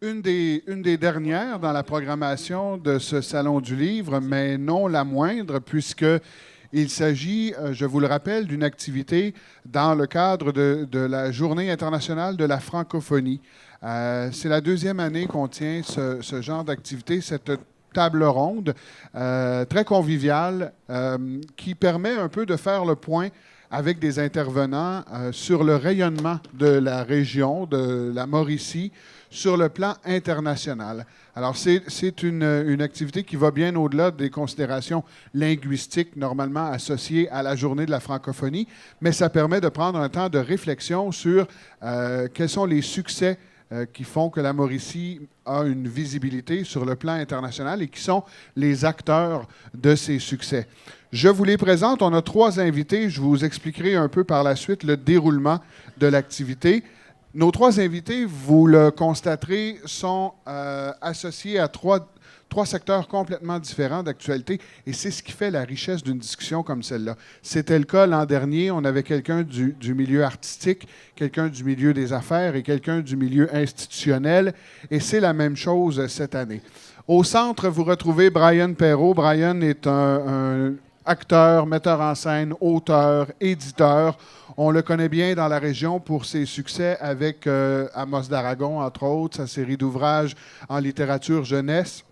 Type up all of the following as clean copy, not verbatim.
une des dernières dans la programmation de ce Salon du Livre, mais non la moindre, puisqu'il s'agit, je vous le rappelle, d'une activité dans le cadre de la Journée internationale de la francophonie. C'est la deuxième année qu'on tient ce genre d'activité, cette table ronde très conviviale qui permet un peu de faire le point avec des intervenants sur le rayonnement de la région, de la Mauricie, sur le plan international. Alors, c'est une activité qui va bien au-delà des considérations linguistiques normalement associées à la journée de la francophonie, mais ça permet de prendre un temps de réflexion sur quels sont les succès qui font que la Mauricie a une visibilité sur le plan international et qui sont les acteurs de ces succès. Je vous les présente. On a 3 invités. Je vous expliquerai un peu par la suite le déroulement de l'activité. Nos 3 invités, vous le constaterez, sont associés à trois secteurs complètement différents d'actualité et c'est ce qui fait la richesse d'une discussion comme celle-là. C'était le cas l'an dernier. On avait quelqu'un du milieu artistique, quelqu'un du milieu des affaires et quelqu'un du milieu institutionnel et c'est la même chose cette année. Au centre, vous retrouvez Brian Perrault. Brian est un acteur, metteur en scène, auteur, éditeur. On le connaît bien dans la région pour ses succès avec Amos d'Aragon, entre autres, sa série d'ouvrages en littérature jeunesse,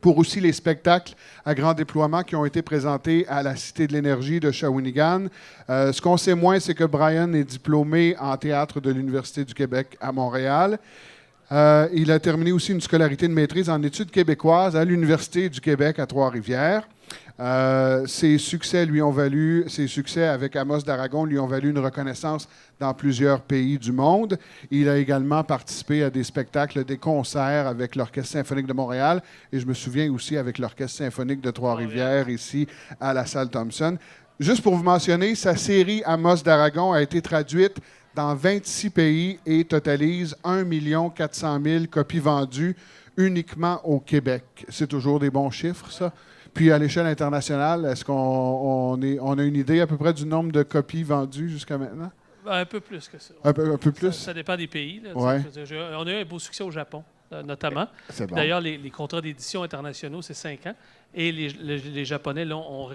pour aussi les spectacles à grand déploiement qui ont été présentés à la Cité de l'énergie de Shawinigan. Ce qu'on sait moins, c'est que Brian est diplômé en théâtre de l'Université du Québec à Montréal. Il a terminé aussi une scolarité de maîtrise en études québécoises à l'Université du Québec à Trois-Rivières. Ses succès avec Amos d'Aragon lui ont valu une reconnaissance dans plusieurs pays du monde. Il a également participé à des spectacles, des concerts avec l'Orchestre symphonique de Montréal et je me souviens aussi avec l'Orchestre symphonique de Trois-Rivières ici à la Salle Thompson. Juste pour vous mentionner, sa série Amos d'Aragon a été traduite dans 26 pays et totalise 1 400 000 copies vendues uniquement au Québec. C'est toujours des bons chiffres, ça? Puis à l'échelle internationale, est-ce qu'on a une idée à peu près du nombre de copies vendues jusqu'à maintenant? Un peu plus que ça. Un peu plus? Ça dépend des pays. Là, ouais. On a eu un beau succès au Japon, notamment. Bon. D'ailleurs, les contrats d'édition internationaux, c'est 5 ans. Et les Japonais là, ont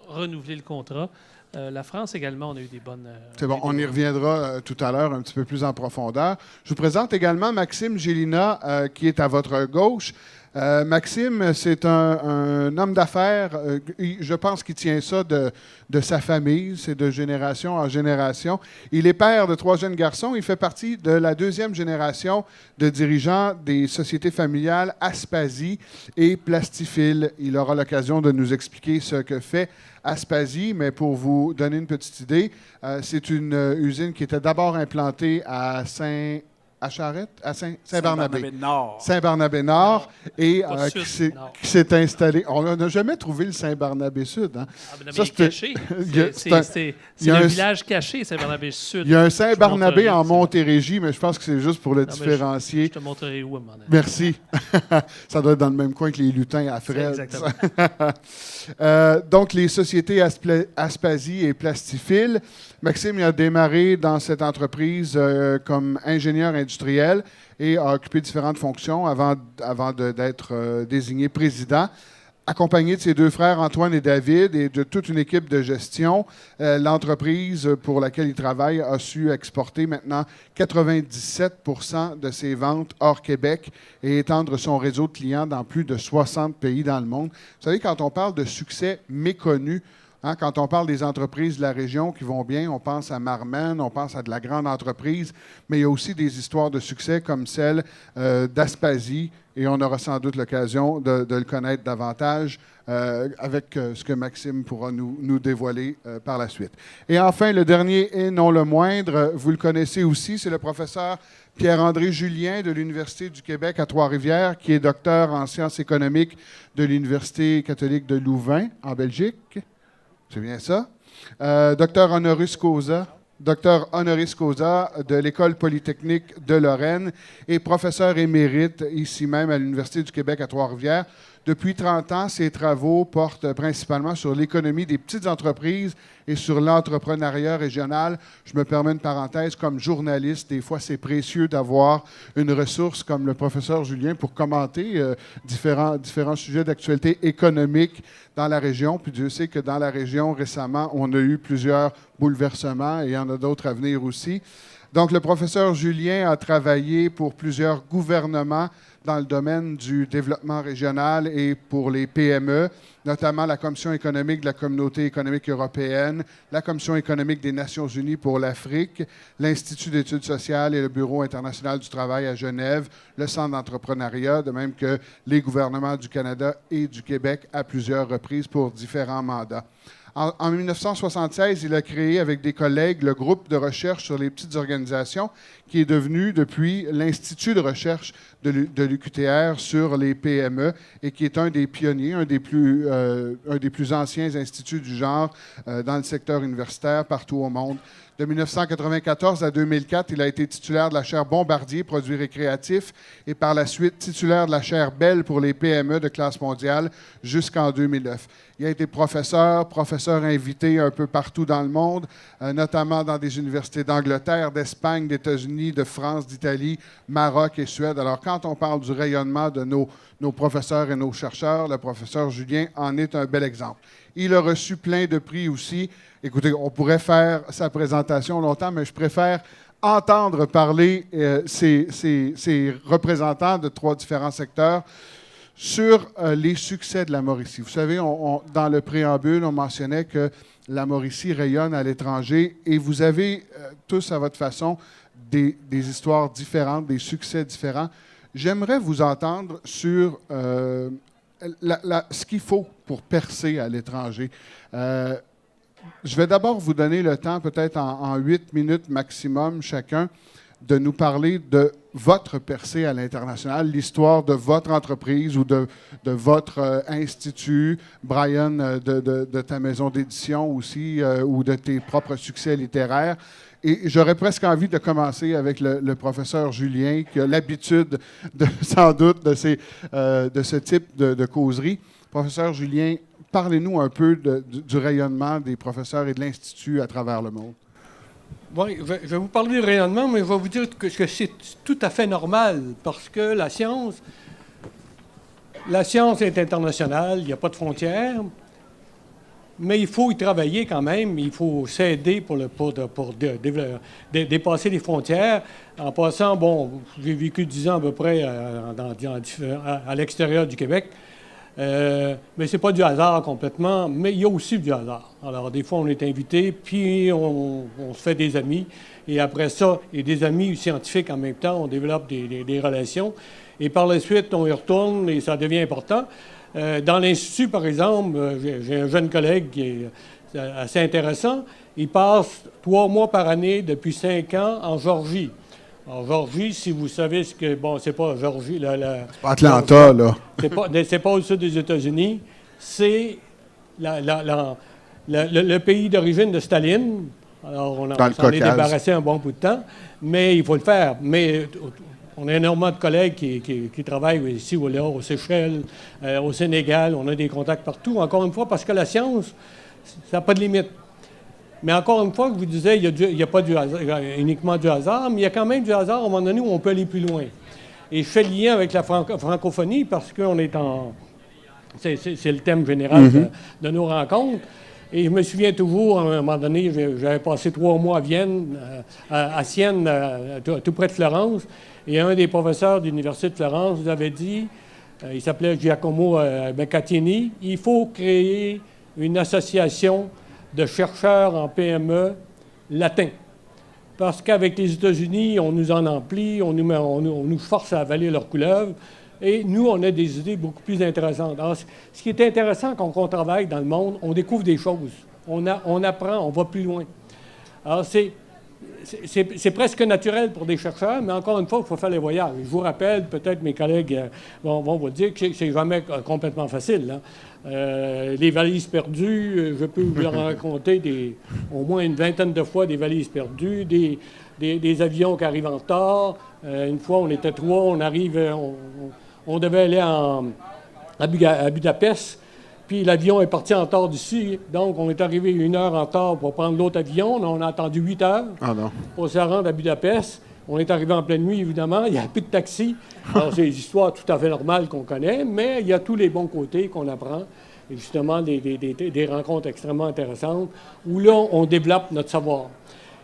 renouvelé le contrat. La France également, on a eu des bonnes... c'est bon, on y reviendra tout à l'heure un petit peu plus en profondeur. Je vous présente également Maxime Gélina, qui est à votre gauche. Maxime, c'est un homme d'affaires. Je pense qu'il tient ça de sa famille. C'est de génération en génération. Il est père de 3 jeunes garçons. Il fait partie de la 2e génération de dirigeants des sociétés familiales Aspasie et Plastifil. Il aura l'occasion de nous expliquer ce que fait Aspasie, mais pour vous donner une petite idée, c'est une usine qui était d'abord implantée à Saint-Barnabé-Nord. Saint-Barnabé-Nord et qui s'est installé. On n'a jamais trouvé le Saint-Barnabé-Sud. Hein? Ça, c'est caché. C'est un village caché, Saint-Barnabé-Sud. Il y a un Saint-Barnabé en Montérégie, mais je pense que c'est juste pour le différencier. Je te montrerai où à un moment donné. Merci. Ça doit être dans le même coin que les lutins à Fred. Exactement. Donc, les sociétés Aspasie et Plastifil. Maxime il a démarré dans cette entreprise comme ingénieur industriel et a occupé différentes fonctions avant d'être désigné président. Accompagné de ses 2 frères Antoine et David et de toute une équipe de gestion, l'entreprise pour laquelle il travaille a su exporter maintenant 97 % de ses ventes hors Québec et étendre son réseau de clients dans plus de 60 pays dans le monde. Vous savez, quand on parle de succès méconnu, hein, quand on parle des entreprises de la région qui vont bien, on pense à Marmen, on pense à de la grande entreprise, mais il y a aussi des histoires de succès comme celle d'Aspasie, et on aura sans doute l'occasion de le connaître davantage avec ce que Maxime pourra nous dévoiler par la suite. Et enfin, le dernier et non le moindre, vous le connaissez aussi, c'est le professeur Pierre-André Julien de l'Université du Québec à Trois-Rivières, qui est docteur en sciences économiques de l'Université catholique de Louvain, en Belgique. C'est bien ça. Docteur honoris causa de l'École polytechnique de Lorraine et professeur émérite ici même à l'Université du Québec à Trois-Rivières. Depuis 30 ans, ses travaux portent principalement sur l'économie des petites entreprises et sur l'entrepreneuriat régional. Je me permets une parenthèse, comme journaliste, des fois c'est précieux d'avoir une ressource comme le professeur Julien pour commenter différents sujets d'actualité économique dans la région. Puis Dieu sait que dans la région, récemment, on a eu plusieurs bouleversements et il y en a d'autres à venir aussi. Donc, le professeur Julien a travaillé pour plusieurs gouvernements dans le domaine du développement régional et pour les PME, notamment la Commission économique de la Communauté économique européenne, la Commission économique des Nations unies pour l'Afrique, l'Institut d'études sociales et le Bureau international du travail à Genève, le Centre d'entrepreneuriat, de même que les gouvernements du Canada et du Québec à plusieurs reprises pour différents mandats. En 1976, il a créé avec des collègues le groupe de recherche sur les petites organisations qui est devenu depuis l'Institut de recherche de l'UQTR sur les PME et qui est un des pionniers, un des plus anciens instituts du genre dans le secteur universitaire partout au monde. De 1994 à 2004, il a été titulaire de la chaire Bombardier, produits récréatifs, et par la suite titulaire de la chaire Bell pour les PME de classe mondiale jusqu'en 2009. Il a été professeur invité un peu partout dans le monde, notamment dans des universités d'Angleterre, d'Espagne, d'États-Unis, de France, d'Italie, Maroc et Suède. Alors, quand on parle du rayonnement de nos professeurs et nos chercheurs, le professeur Julien en est un bel exemple. Il a reçu plein de prix aussi. Écoutez, on pourrait faire sa présentation longtemps, mais je préfère entendre parler ces représentants de 3 différents secteurs sur les succès de la Mauricie. Vous savez, dans le préambule, on mentionnait que la Mauricie rayonne à l'étranger et vous avez tous à votre façon des histoires différentes, des succès différents. J'aimerais vous entendre sur ce qu'il faut pour percer à l'étranger. Je vais d'abord vous donner le temps, peut-être en 8 minutes maximum chacun, de nous parler de votre percée à l'international, l'histoire de votre entreprise ou de votre institut, Brian, de ta maison d'édition aussi, ou de tes propres succès littéraires. Et j'aurais presque envie de commencer avec le professeur Julien, qui a l'habitude, sans doute, de ce type de causerie. Professeur Julien, parlez-nous un peu du rayonnement des professeurs et de l'Institut à travers le monde. Oui, je vais vous parler du rayonnement, mais je vais vous dire que c'est tout à fait normal, parce que la science est internationale, il n'y a pas de frontières, mais il faut y travailler quand même, il faut s'aider pour dépasser les frontières. En passant, bon, j'ai vécu 10 ans à peu près à l'extérieur du Québec. Mais ce n'est pas du hasard complètement, mais il y a aussi du hasard. Alors, des fois, on est invité, puis on se fait des amis. Et après ça, et des amis scientifiques en même temps, on développe des relations. Et par la suite, on y retourne et ça devient important. Dans l'Institut, par exemple, j'ai un jeune collègue qui est assez intéressant. Il passe 3 mois par année depuis 5 ans en Géorgie. En Géorgie, si vous savez ce que... Bon, c'est pas Géorgie... C'est pas Atlanta, là. C'est pas au sud des États-Unis. C'est le pays d'origine de Staline. Alors, on s'en est débarrassé un bon bout de temps, mais il faut le faire. Mais on a énormément de collègues qui travaillent ici ou là, aux Seychelles, au Sénégal. On a des contacts partout. Encore une fois, parce que la science, ça n'a pas de limite. Mais encore une fois, je vous disais, il n'y a pas uniquement du hasard, mais il y a quand même du hasard à un moment donné où on peut aller plus loin. Et je fais le lien avec la francophonie parce qu'on est en... C'est le thème général de nos rencontres. Et je me souviens toujours, à un moment donné, j'avais passé 3 mois à Vienne, à Sienne, tout près de Florence, et un des professeurs de l'Université de Florence nous avait dit, il s'appelait Giacomo Beccatini, il faut créer une association de chercheurs en PME latins. Parce qu'avec les États-Unis, on nous en emplit, on nous force à avaler leur couleuvre, et nous, on a des idées beaucoup plus intéressantes. Alors, ce qui est intéressant quand on travaille dans le monde, on découvre des choses, on apprend, on va plus loin. Alors, c'est presque naturel pour des chercheurs, mais encore une fois, il faut faire les voyages. Je vous rappelle, peut-être mes collègues vont vous dire que c'est jamais complètement facile. Les valises perdues, je peux vous leur raconter au moins une vingtaine de fois des valises perdues, des avions qui arrivent en retard. Une fois, on était 3, on devait aller à Budapest. Puis l'avion est parti en retard d'ici. Donc, on est arrivé 1 heure en retard pour prendre l'autre avion. On a attendu 8 heures pour se rendre à Budapest. On est arrivé en pleine nuit, évidemment. Il n'y a plus de taxi. Alors, c'est des histoires tout à fait normales qu'on connaît, mais il y a tous les bons côtés qu'on apprend. Et justement, des rencontres extrêmement intéressantes où là, on développe notre savoir.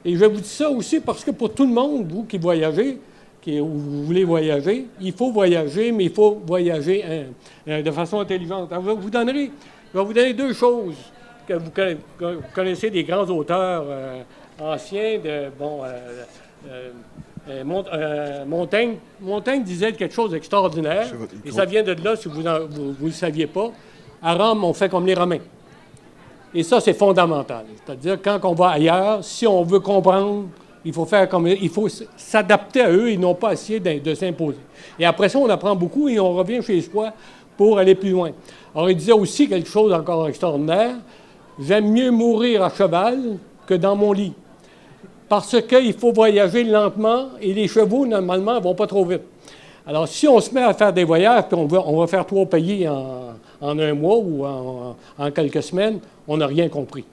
Et je vous dis ça aussi parce que pour tout le monde, vous qui voyagez, ou vous voulez voyager, il faut voyager, mais il faut voyager de façon intelligente. Alors, je vais vous donner 2 choses que vous connaissez des grands auteurs anciens de Montaigne. Montaigne disait quelque chose d'extraordinaire, et ça vient de là, si vous ne le saviez pas. À Rome, on fait comme les Romains. Et ça, c'est fondamental. C'est-à-dire, quand on va ailleurs, si on veut comprendre, il faut s'adapter à eux et non pas essayer de s'imposer. Et après ça, on apprend beaucoup et on revient chez soi pour aller plus loin. Alors, il disait aussi quelque chose encore extraordinaire. J'aime mieux mourir à cheval que dans mon lit. Parce qu'il faut voyager lentement et les chevaux, normalement, ne vont pas trop vite. Alors, si on se met à faire des voyages, puis on va faire 3 pays en 1 mois ou en quelques semaines, on n'a rien compris.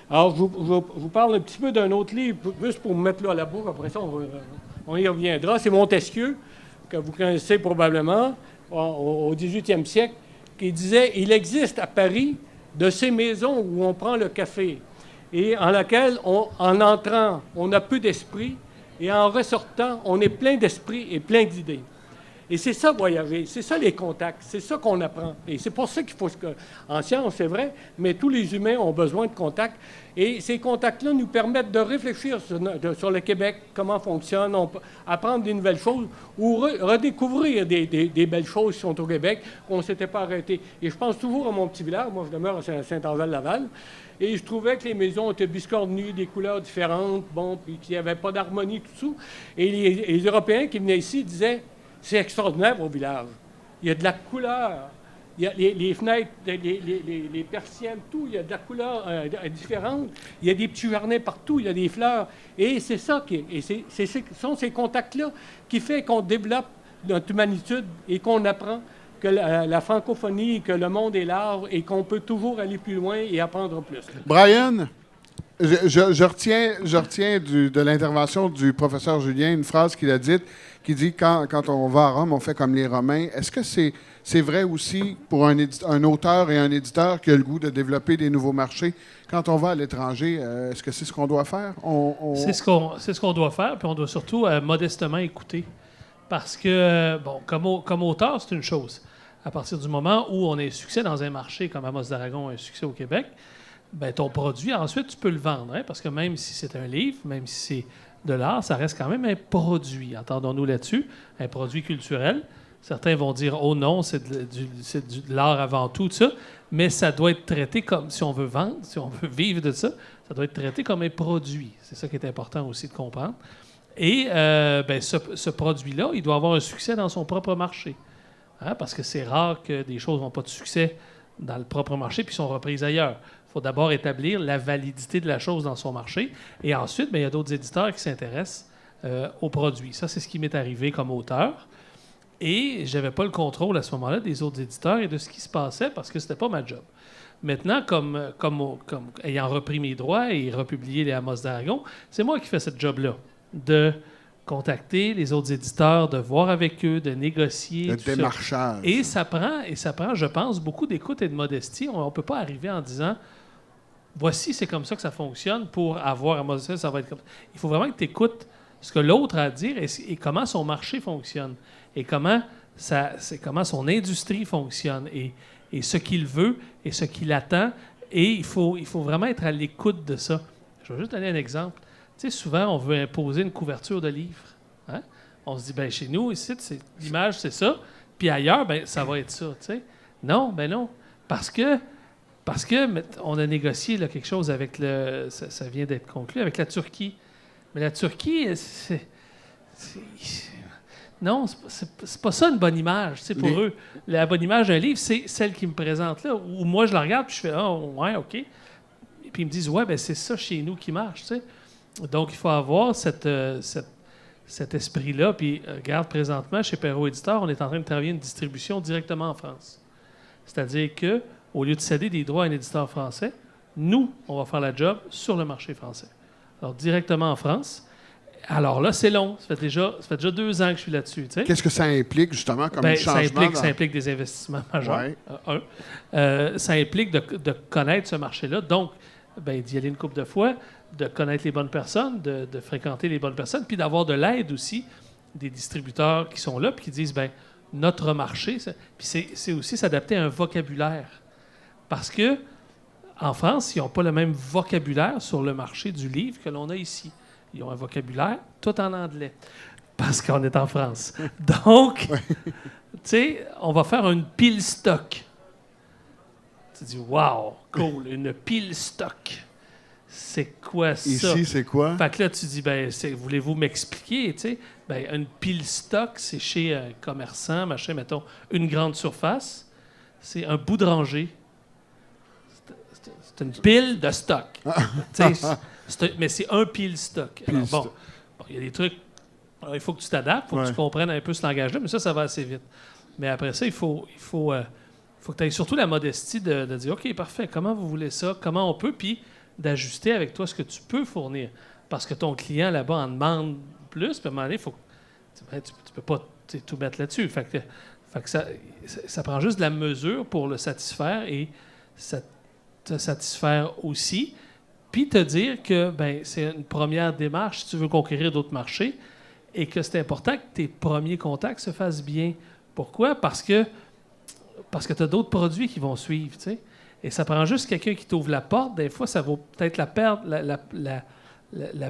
Alors, je vous parle un petit peu d'un autre livre, juste pour me mettre là à la bouche. Après ça, on y reviendra. C'est Montesquieu, que vous connaissez probablement, au 18e siècle, qui disait « Il existe à Paris de ces maisons où on prend le café et en laquelle, en entrant, on a peu d'esprit et en ressortant, on est plein d'esprit et plein d'idées. » Et c'est ça, voyager, c'est ça les contacts, c'est ça qu'on apprend. Et c'est pour ça qu'il faut... En science, c'est vrai, mais tous les humains ont besoin de contacts. Et ces contacts-là nous permettent de réfléchir sur le Québec, comment fonctionne, apprendre des nouvelles choses ou redécouvrir des belles choses qui sont au Québec qu'on ne s'était pas arrêté. Et je pense toujours à mon petit village, moi je demeure à Saint-Anval-Laval, et je trouvais que les maisons étaient biscornues, des couleurs différentes, bon, puis qu'il n'y avait pas d'harmonie, tout ça. Et les Européens qui venaient ici disaient... C'est extraordinaire au village. Il y a de la couleur. Il y a les fenêtres, les persiennes, tout. Il y a de la couleur différente. Il y a des petits jardins partout. Il y a des fleurs. Et c'est ça ce sont ces contacts-là qui font qu'on développe notre humanitude et qu'on apprend que la francophonie, que le monde est large et qu'on peut toujours aller plus loin et apprendre plus. Brian, je retiens de l'intervention du professeur Julien une phrase qu'il a dite, qui dit quand on va à Rome, on fait comme les Romains. Est-ce que c'est vrai aussi pour un auteur et un éditeur qui a le goût de développer des nouveaux marchés? Quand on va à l'étranger, est-ce que c'est ce qu'on doit faire? C'est ce qu'on doit faire, puis on doit surtout modestement écouter. Parce que, bon, comme auteur, c'est une chose. À partir du moment où on a un succès dans un marché, comme Amos d'Aragon a un succès au Québec, ben, ton produit, ensuite, tu peux le vendre. Hein, parce que même si c'est un livre, même si c'est de l'art, ça reste quand même un produit. Entendons-nous là-dessus, un produit culturel. Certains vont dire « Oh non, c'est de l'art avant tout, ça. » Mais ça doit être traité comme, si on veut vendre, si on veut vivre de ça, ça doit être traité comme un produit. C'est ça qui est important aussi de comprendre. Et ce produit-là, il doit avoir un succès dans son propre marché. Hein, parce que c'est rare que des choses n'ont pas de succès dans le propre marché puis sont reprises ailleurs. Il faut d'abord établir la validité de la chose dans son marché. Et ensuite, il y a d'autres éditeurs qui s'intéressent au produit. Ça, c'est ce qui m'est arrivé comme auteur. Et je n'avais pas le contrôle à ce moment-là des autres éditeurs et de ce qui se passait parce que ce n'était pas ma job. Maintenant, comme ayant repris mes droits et republié les Amos d'Aragon, c'est moi qui fais cette job-là, de contacter les autres éditeurs, de voir avec eux, de négocier. Le démarchage. Et ça prend, je pense, beaucoup d'écoute et de modestie. On ne peut pas arriver en disant voici, c'est comme ça que ça fonctionne pour avoir Amos d'Aragon, ça va être comme ça. Il faut vraiment que tu écoutes ce que l'autre a à dire et comment son marché fonctionne et comment son industrie fonctionne et ce qu'il veut et ce qu'il attend. Et il faut vraiment être à l'écoute de ça. Je vais juste donner un exemple. Tu sais, souvent, on veut imposer une couverture de livre. Hein? On se dit, ben chez nous, ici, l'image, c'est ça. Puis ailleurs, ben ça va être ça. Tu sais? Non, ben non. Parce que on a négocié là, quelque chose avec ça vient d'être conclu, avec la Turquie. Mais la Turquie, non, c'est pas ça une bonne image. Pour eux, la bonne image d'un livre, c'est celle qu'ils me présentent là. Où moi, je la regarde, puis je fais, ouais, OK. Et puis ils me disent, ouais, ben c'est ça chez nous qui marche, tu sais. Donc, il faut avoir cet esprit-là. Puis, regarde, présentement, chez Perrault Éditeur, on est en train de travailler une distribution directement en France. C'est-à-dire qu'au lieu de céder des droits à un éditeur français, nous, on va faire la job sur le marché français. Alors, directement en France. Alors là, c'est long. Ça fait déjà 2 ans que je suis là-dessus. Tu sais. Qu'est-ce que ça implique, justement, comme changement? Ça implique des investissements majeurs. Ça implique de connaître ce marché-là. Donc, d'y aller une couple de fois, de connaître les bonnes personnes, de fréquenter les bonnes personnes, puis d'avoir de l'aide aussi des distributeurs qui sont là, puis qui disent, notre marché, puis c'est aussi s'adapter à un vocabulaire. Parce que en France, ils n'ont pas le même vocabulaire sur le marché du livre que l'on a ici. Ils ont un vocabulaire tout en anglais, parce qu'on est en France. Donc, tu sais, on va faire une pile stock. Tu dis, wow, cool, une pile stock. C'est quoi ça? Ici, c'est quoi? Fait que là, tu dis, voulez-vous m'expliquer, tu sais? Une pile stock, c'est chez un commerçant, machin, mettons, une grande surface, c'est un bout de rangée. C'est une pile de stock. Mais c'est un pile stock. Alors, il y a des trucs. Alors, il faut que tu t'adaptes, il faut que tu comprennes un peu ce langage-là, mais ça va assez vite. Mais après ça, il faut que tu aies surtout la modestie de dire, OK, parfait, comment vous voulez ça? Comment on peut? Puis d'ajuster avec toi ce que tu peux fournir. Parce que ton client, là-bas, en demande plus, puis à un moment donné, tu peux pas tout mettre là-dessus. Fait que ça prend juste de la mesure pour le satisfaire et te satisfaire aussi. Puis te dire que c'est une première démarche si tu veux conquérir d'autres marchés et que c'est important que tes premiers contacts se fassent bien. Pourquoi? Parce que tu as d'autres produits qui vont suivre, tu sais. Et ça prend juste quelqu'un qui t'ouvre la porte. Des fois, ça vaut peut-être la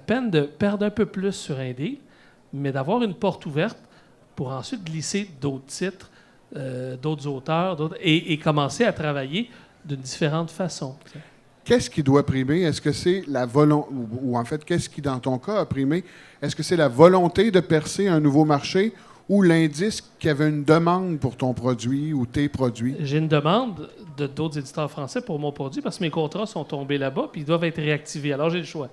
peine de perdre un peu plus sur un deal, mais d'avoir une porte ouverte pour ensuite glisser d'autres titres, d'autres auteurs, et commencer à travailler d'une différente façon. Tu sais. Qu'est-ce qui doit primer? Est-ce que c'est la volonté, ou en fait, qu'est-ce qui, dans ton cas, a primé? Est-ce que c'est la volonté de percer un nouveau marché ou l'indice qu'il y avait une demande pour ton produit ou tes produits? J'ai une demande d'autres éditeurs français pour mon produit parce que mes contrats sont tombés là-bas puis ils doivent être réactivés. Alors, j'ai le choix.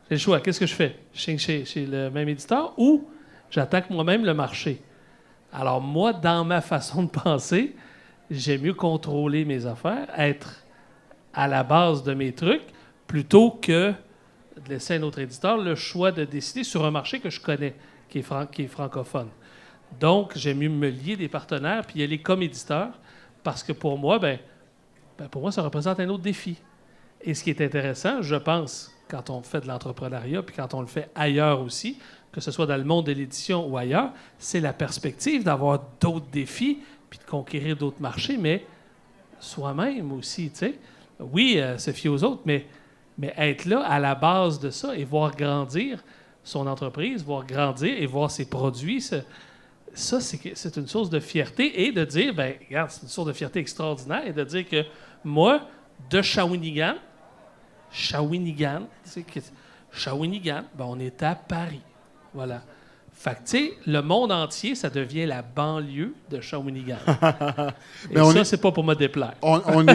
Qu'est-ce que je fais? Chez le même éditeur ou j'attaque moi-même le marché? Alors, moi, dans ma façon de penser, j'aime mieux contrôler mes affaires, être à la base de mes trucs, plutôt que de laisser à un autre éditeur le choix de décider sur un marché que je connais, qui est francophone. Donc, j'aime mieux me lier des partenaires puis y aller comme éditeur, parce que pour moi, ça représente un autre défi. Et ce qui est intéressant, je pense, quand on fait de l'entrepreneuriat puis quand on le fait ailleurs aussi, que ce soit dans le monde de l'édition ou ailleurs, c'est la perspective d'avoir d'autres défis puis de conquérir d'autres marchés, mais soi-même aussi, tu sais. Oui, se fier aux autres, mais être là à la base de ça et voir grandir son entreprise, voir grandir et voir ses produits, ça, c'est une source de fierté et de dire, regarde, c'est une source de fierté extraordinaire et de dire que moi, de Shawinigan, on est à Paris. Voilà. Fait que, tu sais, le monde entier, ça devient la banlieue de Shawinigan. Et ça, c'est pas pour me déplaire. On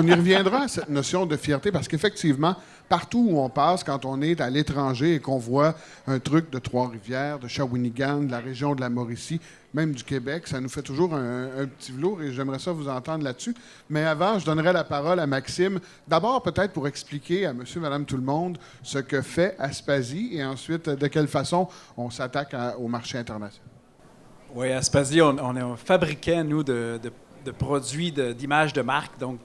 y reviendra à cette notion de fierté parce qu'effectivement, partout où on passe, quand on est à l'étranger et qu'on voit un truc de Trois-Rivières, de Shawinigan, de la région de la Mauricie, même du Québec, ça nous fait toujours un petit velours et j'aimerais ça vous entendre là-dessus. Mais avant, je donnerai la parole à Maxime. D'abord, peut-être pour expliquer à monsieur, madame, tout le monde ce que fait Aspasie et ensuite de quelle façon on s'attaque au marché international. Oui, Aspasie, on est un fabricant, nous, de produits d'images de marque. Donc,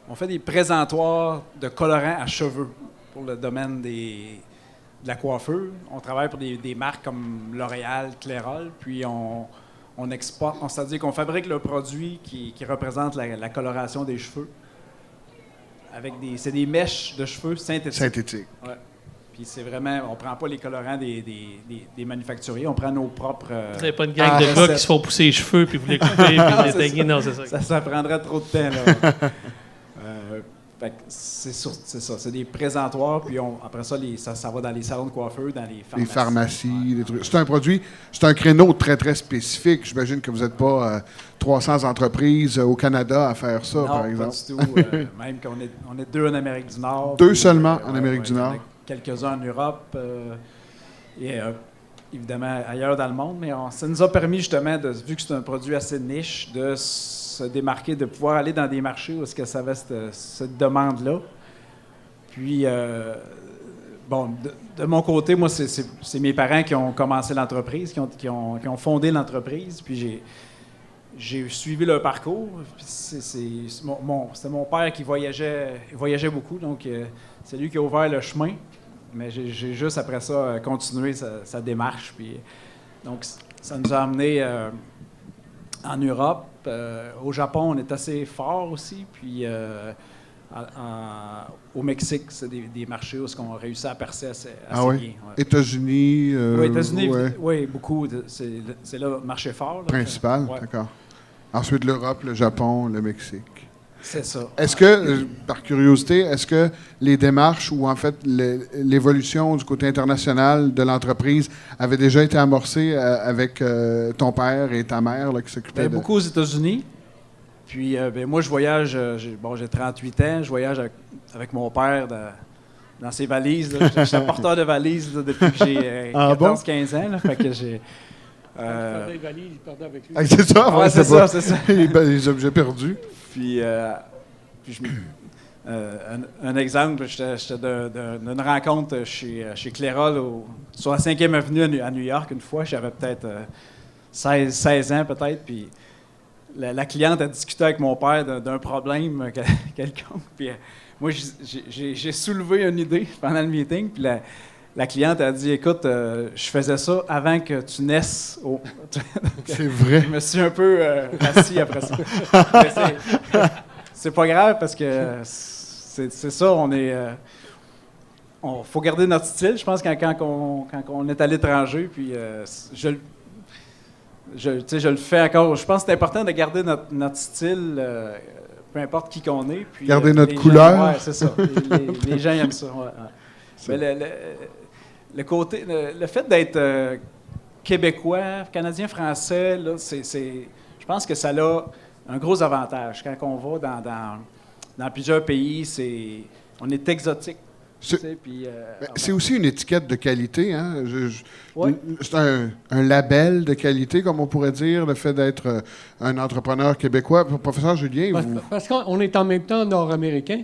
on fait des présentoirs de colorants à cheveux pour le domaine de la coiffure. On travaille pour des marques comme L'Oréal, Clairol, puis on exporte, c'est-à-dire qu'on fabrique le produit qui représente la coloration des cheveux. C'est des mèches de cheveux synthétiques. Ouais. Puis c'est vraiment, on prend pas les colorants des manufacturiers, on prend nos propres. Vous n'avez pas une gang de gars qui se font pousser les cheveux puis vous les coupez puis vous les éteignez, non, c'est ça. Ça prendrait trop de temps, là. Fait que c'est ça, c'est des présentoirs, puis après ça, ça va dans les salons de coiffeur, dans les pharmacies. Les pharmacies, des trucs. C'est un produit, c'est un créneau très, très spécifique. J'imagine que vous n'êtes pas 300 entreprises au Canada à faire ça, par exemple. Non, pas du tout. Même qu'on est 2 en Amérique du Nord. 2 seulement en Amérique du Nord. Quelques-uns en Europe et évidemment ailleurs dans le monde, mais ça nous a permis justement, vu que c'est un produit assez niche, de se démarquer, de pouvoir aller dans des marchés où est-ce que ça avait cette demande-là. Puis, de mon côté, moi, c'est mes parents qui ont commencé l'entreprise, qui ont fondé l'entreprise. Puis j'ai suivi leur parcours. Puis c'était mon père qui voyageait beaucoup, donc c'est lui qui a ouvert le chemin. Mais j'ai juste, après ça, continué sa démarche. Puis, donc, ça nous a amenés en Europe. Au Japon, on est assez fort aussi. Puis au Mexique, c'est des marchés où on a réussi à percer assez bien. Ouais. États-Unis? Oui, États-Unis, oui, beaucoup. C'est là le marché fort. Là, principal, d'accord. Ensuite, l'Europe, le Japon, le Mexique. C'est ça. Est-ce que, par curiosité, est-ce que les démarches ou en fait l'évolution du côté international de l'entreprise avait déjà été amorcée avec ton père et ta mère là, qui s'occupaient de... Beaucoup aux États-Unis. Puis moi, je voyage, j'ai 38 ans, je voyage avec mon père dans ses valises. Je suis un porteur de valises là, depuis que j'ai 14-15 ans. Là, fait que j'ai... il perdait les valises, il perdait avec lui. C'est ça? Ouais, c'est ça. Les objets perdus. Puis un exemple, j'étais d'une rencontre chez Clairol sur la 5e avenue à New York une fois. J'avais peut-être 16 ans peut-être. Puis la cliente a discuté avec mon père d'un problème quelconque. Puis moi, j'ai soulevé une idée pendant le meeting. Puis la cliente a dit, écoute, je faisais ça avant que tu naisses. C'est vrai. Je me suis un peu assis après ça. C'est pas grave parce que c'est ça, faut garder notre style. Je pense que quand on est à l'étranger, puis je le fais encore. Je pense que c'est important de garder notre style, peu importe qui qu'on est. Puis, garder notre couleur. Oui, c'est ça. Les gens aiment ça. Ouais. Mais le fait d'être québécois, canadien, français, là, je pense que ça a un gros avantage. Quand on va dans plusieurs pays, on est exotique. C'est aussi une étiquette de qualité. Hein? Oui. C'est un label de qualité, comme on pourrait dire, le fait d'être un entrepreneur québécois. Professeur Julien, vous... Parce qu'on est en même temps nord-américain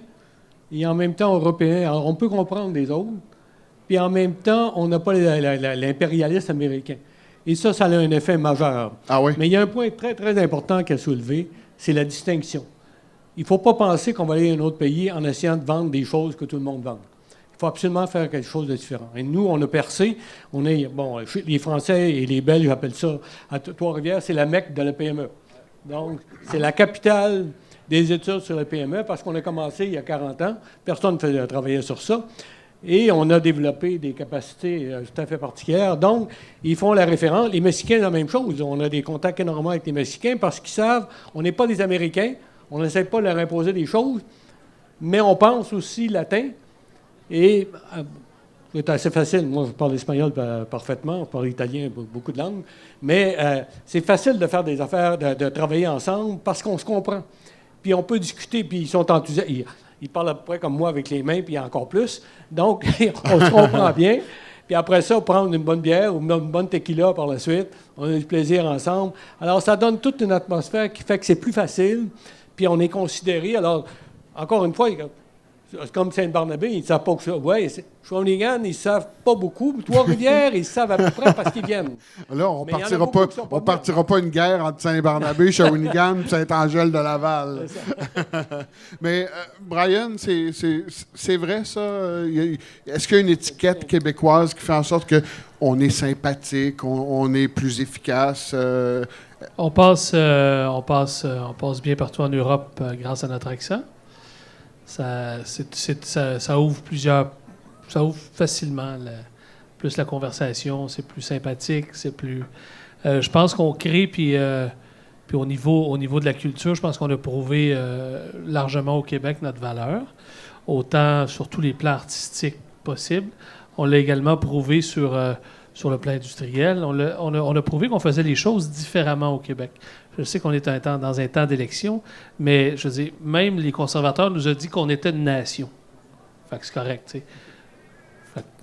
et en même temps européen. Alors, on peut comprendre les autres, puis en même temps, on n'a pas l'impérialisme américain. Et ça a un effet majeur. Ah oui? Mais il y a un point très, très important qu'à soulever, c'est la distinction. Il ne faut pas penser qu'on va aller dans un autre pays en essayant de vendre des choses que tout le monde vend. Il faut absolument faire quelque chose de différent. Et nous, on a percé. Les Français et les Belges appellent ça, à Trois-Rivières, c'est la Mecque de la PME. Donc, c'est la capitale des études sur la PME parce qu'on a commencé il y a 40 ans. Personne ne travaillait sur ça. Et on a développé des capacités tout à fait particulières. Donc, ils font la référence. Les Mexicains, la même chose. On a des contacts énormément avec les Mexicains parce qu'ils savent, on n'est pas des Américains, on n'essaie pas de leur imposer des choses, mais on pense aussi latin. Et c'est assez facile. Moi, je parle espagnol parfaitement, je parle italien, beaucoup de langues. Mais c'est facile de faire des affaires, de travailler ensemble parce qu'on se comprend. Puis on peut discuter, puis ils sont enthousiastes. Ils parlent à peu près comme moi avec les mains, puis encore plus. Donc, on se comprend bien. Puis après ça, prendre une bonne bière ou une bonne tequila par la suite. On a du plaisir ensemble. Alors, ça donne toute une atmosphère qui fait que c'est plus facile. Puis on est considéré. Alors, encore une fois, c'est comme Saint-Barnabé, ils ne savent pas que ça. Oui, Shawinigan, ils ne savent pas beaucoup. Trois-Rivières, ils savent à peu près parce qu'ils viennent. Là, on ne partira pas une guerre entre Saint-Barnabé, Shawinigan et Saint-Angèle de Laval. Mais, Brian, c'est vrai, ça? Est-ce qu'il y a une étiquette québécoise qui fait en sorte qu'on est sympathique, on est plus efficace? On passe bien partout en Europe grâce à notre accent. Ça ouvre facilement plus la conversation, c'est plus sympathique, c'est plus... je pense qu'on crée, puis au niveau de la culture, je pense qu'on a prouvé largement au Québec notre valeur, autant sur tous les plans artistiques possibles. On l'a également prouvé sur le plan industriel. On a prouvé qu'on faisait les choses différemment au Québec. Je sais qu'on est dans un temps d'élection, mais je veux dire, même les conservateurs nous ont dit qu'on était une nation. Fait que c'est correct, tu sais.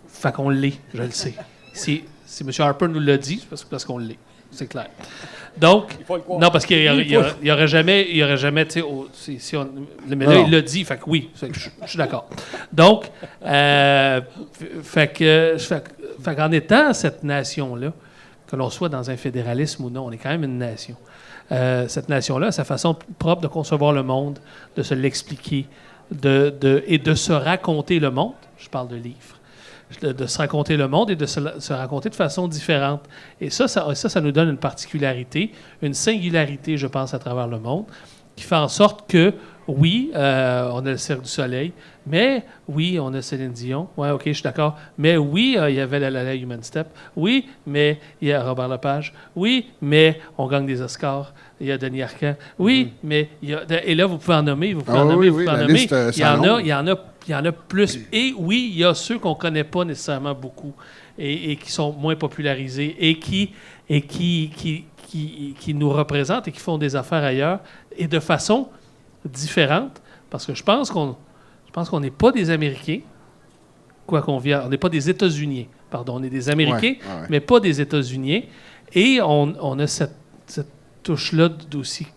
Fait qu'on l'est, je le sais. Si M. Harper nous l'a dit, c'est parce qu'on l'est. c'est clair. Donc, non, parce qu'il n'y aurait jamais, tu sais, mais là, il l'a dit, fait que oui, je suis d'accord. Donc, fait qu'en étant cette nation-là, que l'on soit dans un fédéralisme ou non, on est quand même une nation. Cette nation-là a sa façon propre de concevoir le monde, de se l'expliquer, et de se raconter le monde. Je parle de livres. De se raconter le monde et de se raconter de façon différente. Et ça nous donne une particularité, une singularité, je pense, à travers le monde, qui fait en sorte que, oui, on a le Cirque du Soleil, mais oui, on a Céline Dion. Oui, OK, je suis d'accord. Mais oui, il y avait la Human Step. Oui, mais il y a Robert Lepage. Oui, mais on gagne des Oscars. Il y a Denis Arcand. Oui, mais il y a... Et là, vous pouvez en nommer, vous pouvez en nommer, vous pouvez en nommer. Il y en a plus. Et oui, il y a ceux qu'on ne connaît pas nécessairement beaucoup et qui sont moins popularisés et qui nous représentent et qui font des affaires ailleurs et de façon différente. Parce que je pense qu'on n'est pas des Américains, quoi qu'on vienne. On n'est pas des États-Unis, pardon. On est des Américains, mais pas des États-Unis. Et on a cette touche-là d'aussi.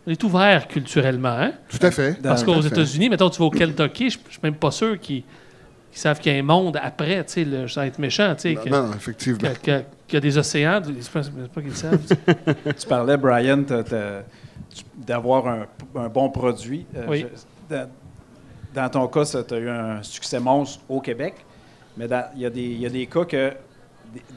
On est ouvert culturellement, hein? Tout à fait. Parce qu'aux États-Unis, mettons, tu vas au Kentucky, je ne suis même pas sûr qu'ils savent qu'il y a un monde après, tu sais, ça va être méchant, tu sais. Non, effectivement. Qu'il y a des océans, je ne sais pas qu'ils le savent. Tu parlais, Brian, d'avoir un bon produit. Oui. Dans ton cas, tu as eu un succès monstre au Québec, mais il y a des cas que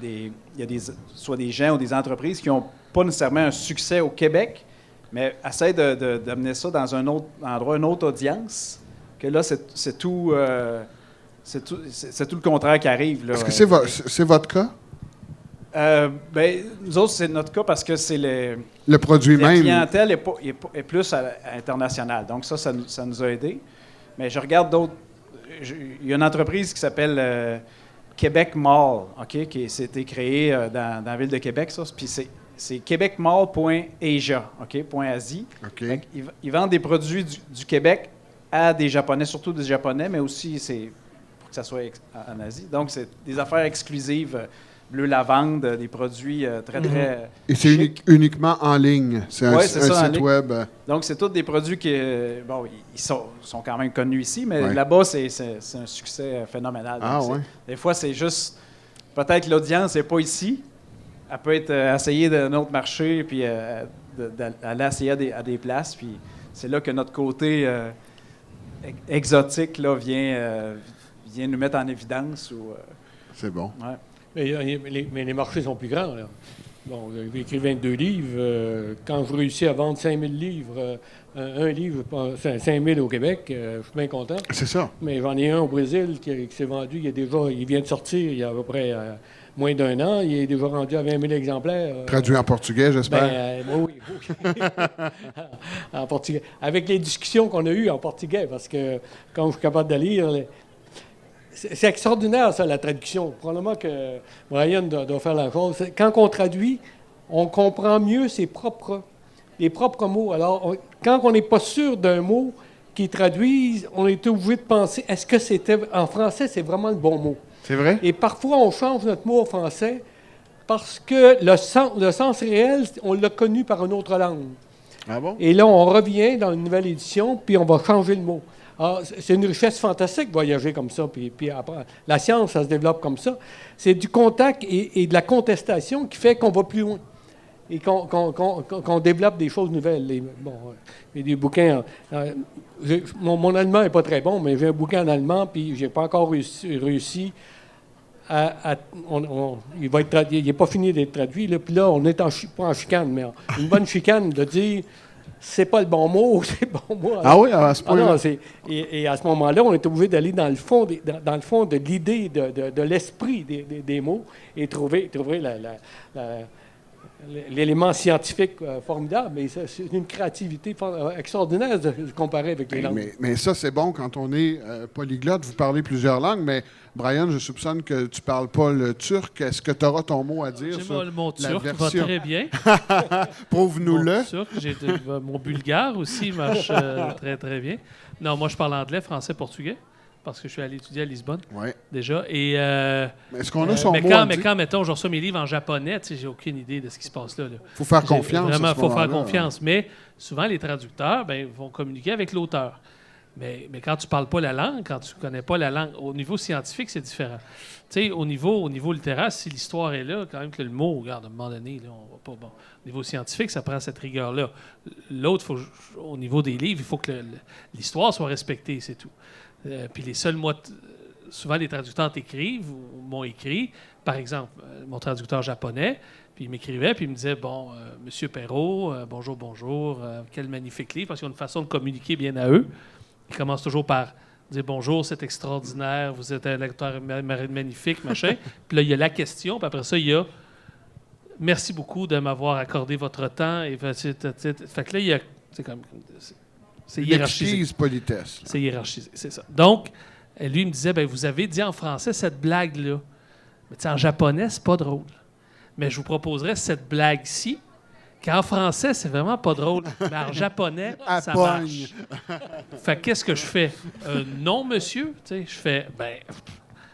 il y a soit des gens ou des entreprises qui n'ont pas nécessairement un succès au Québec, mais essaie d'amener ça dans un autre endroit, une autre audience, que là, c'est tout le contraire qui arrive. Là. Est-ce que c'est votre cas? Nous autres, c'est notre cas parce que c'est le produit même. La clientèle est plus internationale. Donc ça nous a aidés. Mais je regarde d'autres... Il y a une entreprise qui s'appelle Québec Mall, OK, qui s'était créée dans la ville de Québec, ça. Puis c'est québecmall.asia, OK, .asie. Okay. Ils vendent des produits du Québec à des Japonais, surtout des Japonais, mais aussi c'est pour que ça soit en Asie. Donc, c'est des affaires exclusives, bleu lavande, des produits très, très... Et c'est uniquement en ligne. C'est un site web. Donc, c'est tous des produits qui... ils sont quand même connus ici, mais là-bas, c'est un succès phénoménal. Donc, des fois, c'est juste... Peut-être que l'audience n'est pas ici. Elle peut être essayée d'un autre marché, puis d'aller essayer à des places. Puis c'est là que notre côté exotique là, vient nous mettre en évidence. C'est bon. Ouais. Mais les marchés sont plus grands. Là. Bon, j'ai écrit 22 livres. Quand je réussis à vendre 5000 livres, un livre, 5000 au Québec, je suis bien content. C'est ça. Mais j'en ai un au Brésil qui s'est vendu. Il vient de sortir il y a à peu près moins d'un an. Il est déjà rendu à 20 000 exemplaires. Traduit en portugais, j'espère? Oui. En portugais. Avec les discussions qu'on a eues en portugais, parce que quand je suis capable de lire... C'est extraordinaire, ça, la traduction. Probablement que Brian doit faire la chose. Quand on traduit, on comprend mieux les propres mots. Alors, quand on n'est pas sûr d'un mot qui traduise, on est obligé de penser, est-ce que c'était... En français, c'est vraiment le bon mot. C'est vrai? Et parfois, on change notre mot en français parce que le sens réel, on l'a connu par une autre langue. Ah bon? Et là, on revient dans une nouvelle édition, puis on va changer le mot. Alors, c'est une richesse fantastique, voyager comme ça. Puis après, la science, ça se développe comme ça. C'est du contact et de la contestation qui fait qu'on va plus loin et qu'on développe des choses nouvelles. Il y a des bouquins... mon allemand n'est pas très bon, mais j'ai un bouquin en allemand, puis je n'ai pas encore réussi il n'est pas fini d'être traduit. Là, puis là, on est pas en chicane, mais une bonne chicane de dire... C'est pas le bon mot, c'est le bon mot. Ah oui, à ce point-là. Et à ce moment-là, on est obligé d'aller dans le fond de l'idée, de l'esprit des mots et trouver l'élément scientifique formidable. Mais c'est une créativité extraordinaire de comparer avec les langues. Mais ça, c'est bon quand on est polyglotte. Vous parlez plusieurs langues, mais Brian, je soupçonne que tu ne parles pas le turc. Est-ce que tu auras ton mot à dire sur le mot la turc version? va très bien. Prouve-nous-le. Mon bulgare aussi marche très, très bien. Non, moi, je parle anglais, français, portugais. parce que je suis allé étudier à Lisbonne, ouais. déjà. Et, est-ce qu'on a son mais mot quand, mettons, je reçois mes livres en japonais, j'ai aucune idée de ce qui se passe là. Il faut faire confiance. Vraiment, il faut faire confiance. Mais souvent, les traducteurs vont communiquer avec l'auteur. Mais quand tu ne parles pas la langue, quand tu ne connais pas la langue, au niveau scientifique, c'est différent. Au niveau littéraire, si l'histoire est là, quand même que le mot, regarde, à un moment donné, là, on va pas. Bon. Au niveau scientifique, ça prend cette rigueur-là. L'autre, au niveau des livres, il faut que l'histoire soit respectée, c'est tout. Puis les seuls mots. Souvent, les traducteurs t'écrivent ou m'ont écrit. Par exemple, mon traducteur japonais, puis il m'écrivait, puis il me disait bon, Monsieur Perrault, bonjour, quel magnifique livre, parce qu'ils ont une façon de communiquer bien à eux. Ils commencent toujours par dire bonjour, c'est extraordinaire, vous êtes un lecteur magnifique, machin. Puis là, il y a la question, puis après ça, il y a merci beaucoup de m'avoir accordé votre temps. Et fait que là, il y a. C'est hiérarchisé. L'exquise politesse. C'est hiérarchisé, c'est ça. Donc, lui, il me disait vous avez dit en français cette blague-là. Mais en japonais, c'est pas drôle. Mais je vous proposerais cette blague-ci. Qu'en français, c'est vraiment pas drôle. Mais en japonais, ça marche. Fait qu'est-ce que je fais? Non, monsieur. Je fais, il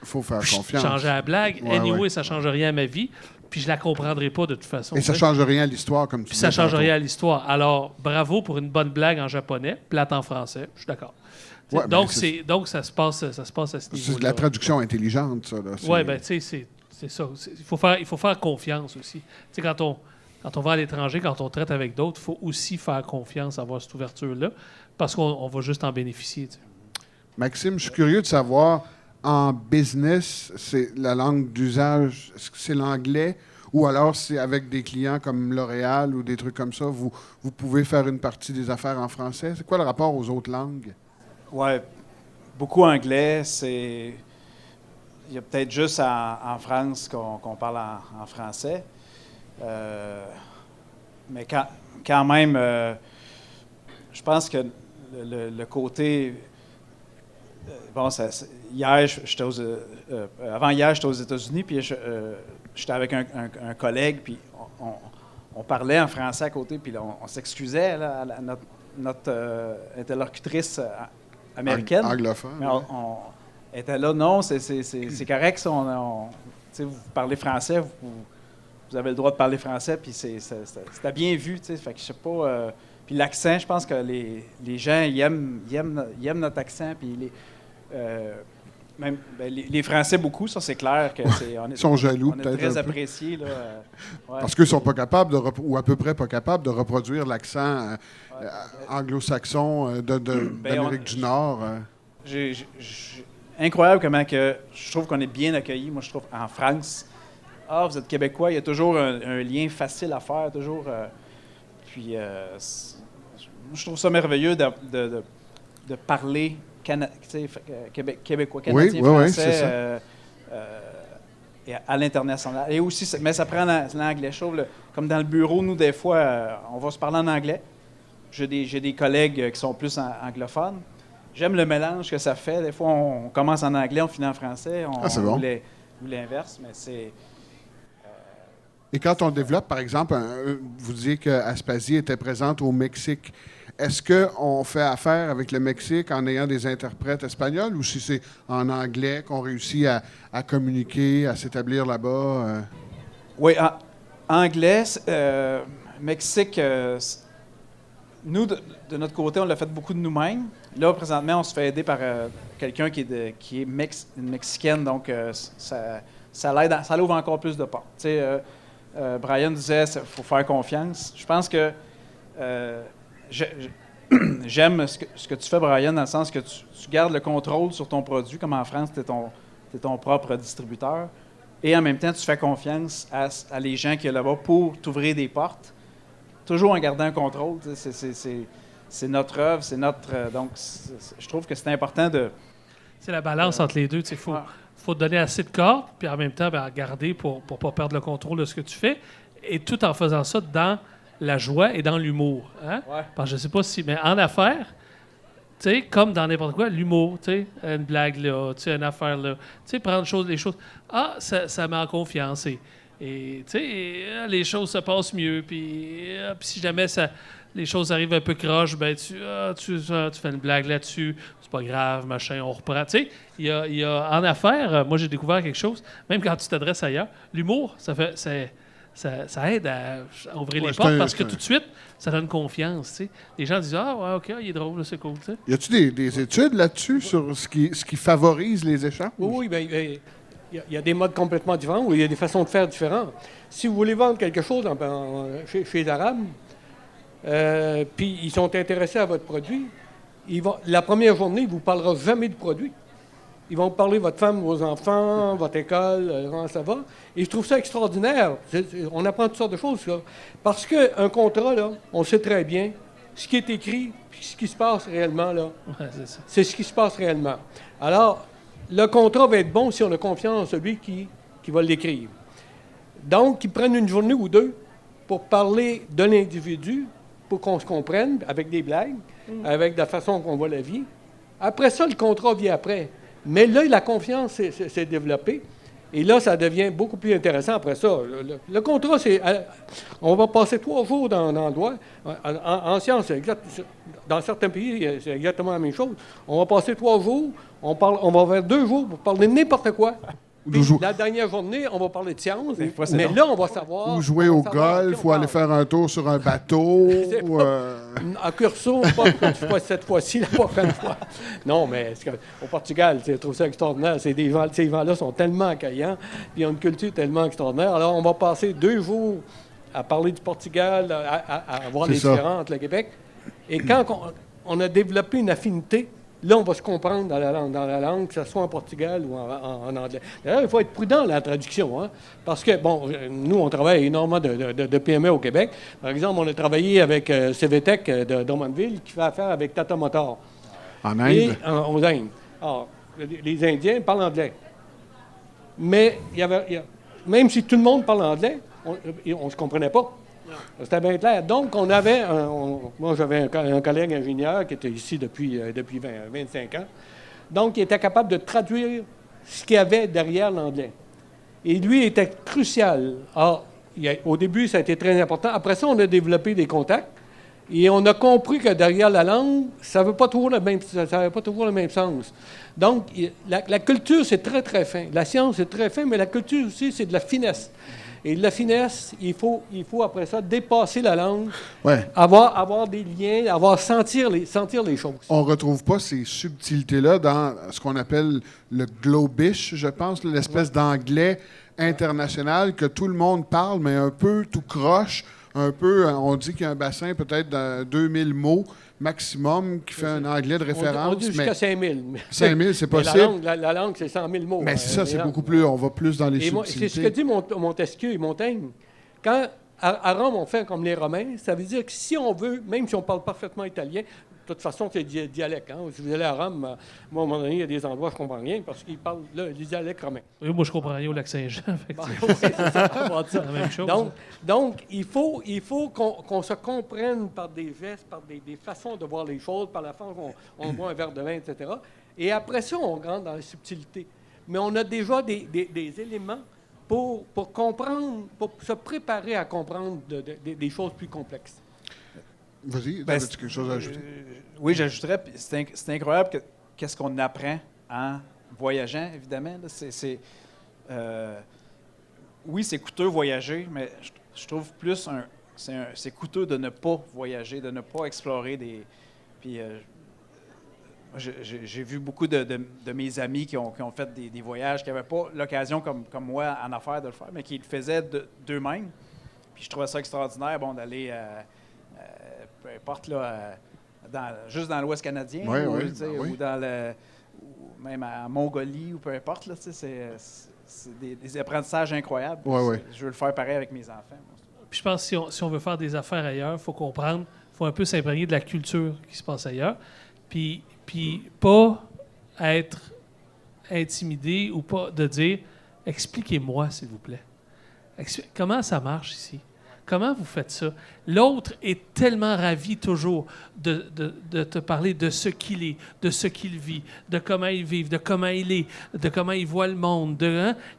faut faire confiance. Changer la blague. Anyway, ça ne change rien à ma vie. Puis je la comprendrai pas de toute façon. Et ça ne change rien à l'histoire, comme tu dis. Puis ça ne change rien à l'histoire. Alors, bravo pour une bonne blague en japonais, plate en français. Je suis d'accord. Ouais, donc, ça se passe à ce niveau-là. C'est de la traduction intelligente, ça. Oui, c'est ça. Il faut faire confiance aussi. Quand on va à l'étranger, quand on traite avec d'autres, il faut aussi faire confiance, avoir cette ouverture-là, parce qu'on va juste en bénéficier. Maxime, je suis curieux de savoir, en business, c'est la langue d'usage, est-ce que c'est l'anglais ou alors c'est avec des clients comme L'Oréal ou des trucs comme ça, vous pouvez faire une partie des affaires en français? C'est quoi le rapport aux autres langues? Oui, beaucoup anglais. Il y a peut-être juste en France qu'on parle en français. Mais quand même, je pense que le côté... avant-hier, j'étais aux États-Unis, puis j'étais avec un collègue, puis on parlait en français à côté, puis là, on s'excusait à notre interlocutrice américaine. Anglophone. Mais on était là, non, c'est correct, ça, vous parlez français, vous avez le droit de parler français, puis c'était bien vu, tu sais. Fait que je sais pas. Puis l'accent, je pense que les gens ils aiment notre accent, puis même les Français beaucoup, ça c'est clair que ils sont jaloux, peut-être. Très appréciés là. Parce qu'ils sont pas capables ou à peu près pas capables de reproduire l'accent anglo-saxon d'Amérique du Nord. Incroyable comment que je trouve qu'on est bien accueillis. Moi, je trouve en France. Ah, vous êtes Québécois, il y a toujours un lien facile à faire, toujours. Puis, je trouve ça merveilleux de parler québécois, canadien, français et à l'international. Et aussi, mais ça prend l'anglais. Je trouve, comme dans le bureau, nous, des fois, on va se parler en anglais. J'ai des collègues qui sont plus anglophones. J'aime le mélange que ça fait. Des fois, on commence en anglais, on finit en français. C'est bon. Ou l'inverse, mais c'est... Et quand on développe, par exemple, vous disiez qu'Aspasie était présente au Mexique. Est-ce qu'on fait affaire avec le Mexique en ayant des interprètes espagnols ou si c'est en anglais qu'on réussit à communiquer, à s'établir là-bas? Oui, anglais, Mexique, nous, de notre côté, on l'a fait beaucoup de nous-mêmes. Là, présentement, on se fait aider par quelqu'un qui est une Mexicaine, donc ça l'aide, ça l'ouvre encore plus de portes. Tu sais, Brian disait qu'il faut faire confiance. Je pense que j'aime ce que tu fais, Brian, dans le sens que tu gardes le contrôle sur ton produit, comme en France, tu es ton propre distributeur. Et en même temps, tu fais confiance à les gens qui sont là-bas pour t'ouvrir des portes, toujours en gardant un contrôle. C'est notre œuvre, c'est notre... donc, je trouve que c'est important de... C'est la balance entre les deux. Il faut te donner assez de cordes, puis en même temps, garder pour ne pas perdre le contrôle de ce que tu fais, et tout en faisant ça dans la joie et dans l'humour. Hein? Ouais. Parce que je ne sais pas si... Mais en affaires, comme dans n'importe quoi, l'humour, une blague là, une affaire là, prendre les choses... Ah, ça met en confiance. Et les choses se passent mieux. Puis si jamais ça les choses arrivent un peu croche, ben tu fais une blague là-dessus, c'est pas grave, machin, on reprend. Tu sais, il y a en affaires, moi j'ai découvert quelque chose, même quand tu t'adresses ailleurs, l'humour, ça aide à ouvrir les portes parce que tout de suite, ça donne confiance. Tu sais. Les gens disent ah ouais, ok, il est drôle, c'est cool. Tu sais. Y a-t-il des études là-dessus sur ce qui favorise les échanges? Oui, bien, il y a des modes complètement différents ou il y a des façons de faire différentes. Si vous voulez vendre quelque chose chez les Arabes, puis ils sont intéressés à votre produit, la première journée, ils ne vous parleront jamais de produit. Ils vont vous parler de votre femme, vos enfants, votre école, comment ça va. Et je trouve ça extraordinaire. On apprend toutes sortes de choses, là. Parce qu'un contrat, là, on sait très bien ce qui est écrit puis ce qui se passe réellement, là. Ouais, c'est ça. C'est ce qui se passe réellement. Alors, le contrat va être bon si on a confiance en celui qui va l'écrire. Donc, ils prennent une journée ou deux pour parler de l'individu, pour qu'on se comprenne, avec des blagues, avec la façon qu'on voit la vie. Après ça, le contrat vient après. Mais là, la confiance s'est développée. Et là, ça devient beaucoup plus intéressant après ça. Le contrat, c'est... On va passer 3 jours dans le droit. En science, dans certains pays, c'est exactement la même chose. On va passer 3 jours, on va faire 2 jours pour parler de n'importe quoi. La dernière journée, on va parler de science, mais là, on va savoir... Ou jouer au golf, ou aller faire un tour sur un bateau. À Curso, pas cette fois-ci, la prochaine fois. Non, mais au Portugal, je trouve ça extraordinaire. Ces gens-là sont tellement accueillants, puis ils ont une culture tellement extraordinaire. Alors, on va passer 2 jours à parler du Portugal, à voir les différences entre le Québec. Et quand on a développé une affinité, là, on va se comprendre dans la langue, que ce soit en Portugal ou en anglais. D'ailleurs, il faut être prudent dans la traduction, hein, parce que, bon, nous, on travaille énormément de PME au Québec. Par exemple, on a travaillé avec CVTech de Drummondville, qui fait affaire avec Tata Motors. En Inde? Et aux Indes. Alors, les Indiens parlent anglais. Mais même si tout le monde parle anglais, on ne se comprenait pas. C'était bien clair. Donc, on avait... moi, j'avais un collègue ingénieur qui était ici depuis 25 ans. Donc, il était capable de traduire ce qu'il y avait derrière l'anglais. Et lui, il était crucial. Alors, au début, ça a été très important. Après ça, on a développé des contacts. Et on a compris que derrière la langue, ça n'avait pas toujours le même sens. Donc, la culture, c'est très, très fin. La science, c'est très fin, mais la culture aussi, c'est de la finesse. Et la finesse, il faut après ça dépasser la langue, avoir des liens, sentir les choses. On ne retrouve pas ces subtilités-là dans ce qu'on appelle le globish, je pense, l'espèce d'anglais international que tout le monde parle, mais un peu tout croche, un peu, on dit qu'il y a un bassin peut-être de 2000 mots maximum qui fait un anglais de référence. On dit jusqu'à 5000. 5000, c'est possible. La langue, c'est 100 000 mots. Mais c'est ça, c'est beaucoup plus, on va plus dans les subtilités. C'est ce que dit Montesquieu et Montaigne. Quand, à Rome, on fait comme les Romains, ça veut dire que si on veut, même si on parle parfaitement italien, de toute façon, c'est dialecte. Hein. Si vous allez à Rome, moi, à un moment donné, il y a des endroits où je ne comprends rien parce qu'ils parlent le dialecte romain. Oui, moi, je ne comprends rien au Lac-Saint-Jean. C'est ça. La même chose. Donc, il faut qu'on se comprenne par des gestes, par des façons de voir les choses, par la façon qu'on boit un verre de vin, etc. Et après ça, on rentre dans la subtilité. Mais on a déjà des éléments pour comprendre, pour se préparer à comprendre des choses plus complexes. Vas-y, tu as quelque chose à ajouter? Oui, j'ajouterais, c'est incroyable qu'est-ce qu'on apprend en voyageant, évidemment. Là, oui, c'est coûteux voyager, mais je trouve plus c'est coûteux de ne pas voyager, de ne pas explorer des... Puis j'ai vu beaucoup de mes amis qui ont fait des voyages, qui n'avaient pas l'occasion comme moi en affaires de le faire, mais qui le faisaient d'eux-mêmes. Puis je trouvais ça extraordinaire, d'aller... peu importe, là, juste dans l'Ouest canadien, ou même en Mongolie, ou peu importe, là, c'est des apprentissages incroyables. Je veux le faire pareil avec mes enfants. Puis je pense que si on veut faire des affaires ailleurs, il faut comprendre, il faut un peu s'imprégner de la culture qui se passe ailleurs, puis pas être intimidé ou pas de dire « Expliquez-moi, s'il vous plaît. Comment ça marche ici? » Comment vous faites ça? L'autre est tellement ravi toujours de te parler de ce qu'il est, de ce qu'il vit, de comment il vit, de comment il est, de comment il voit le monde.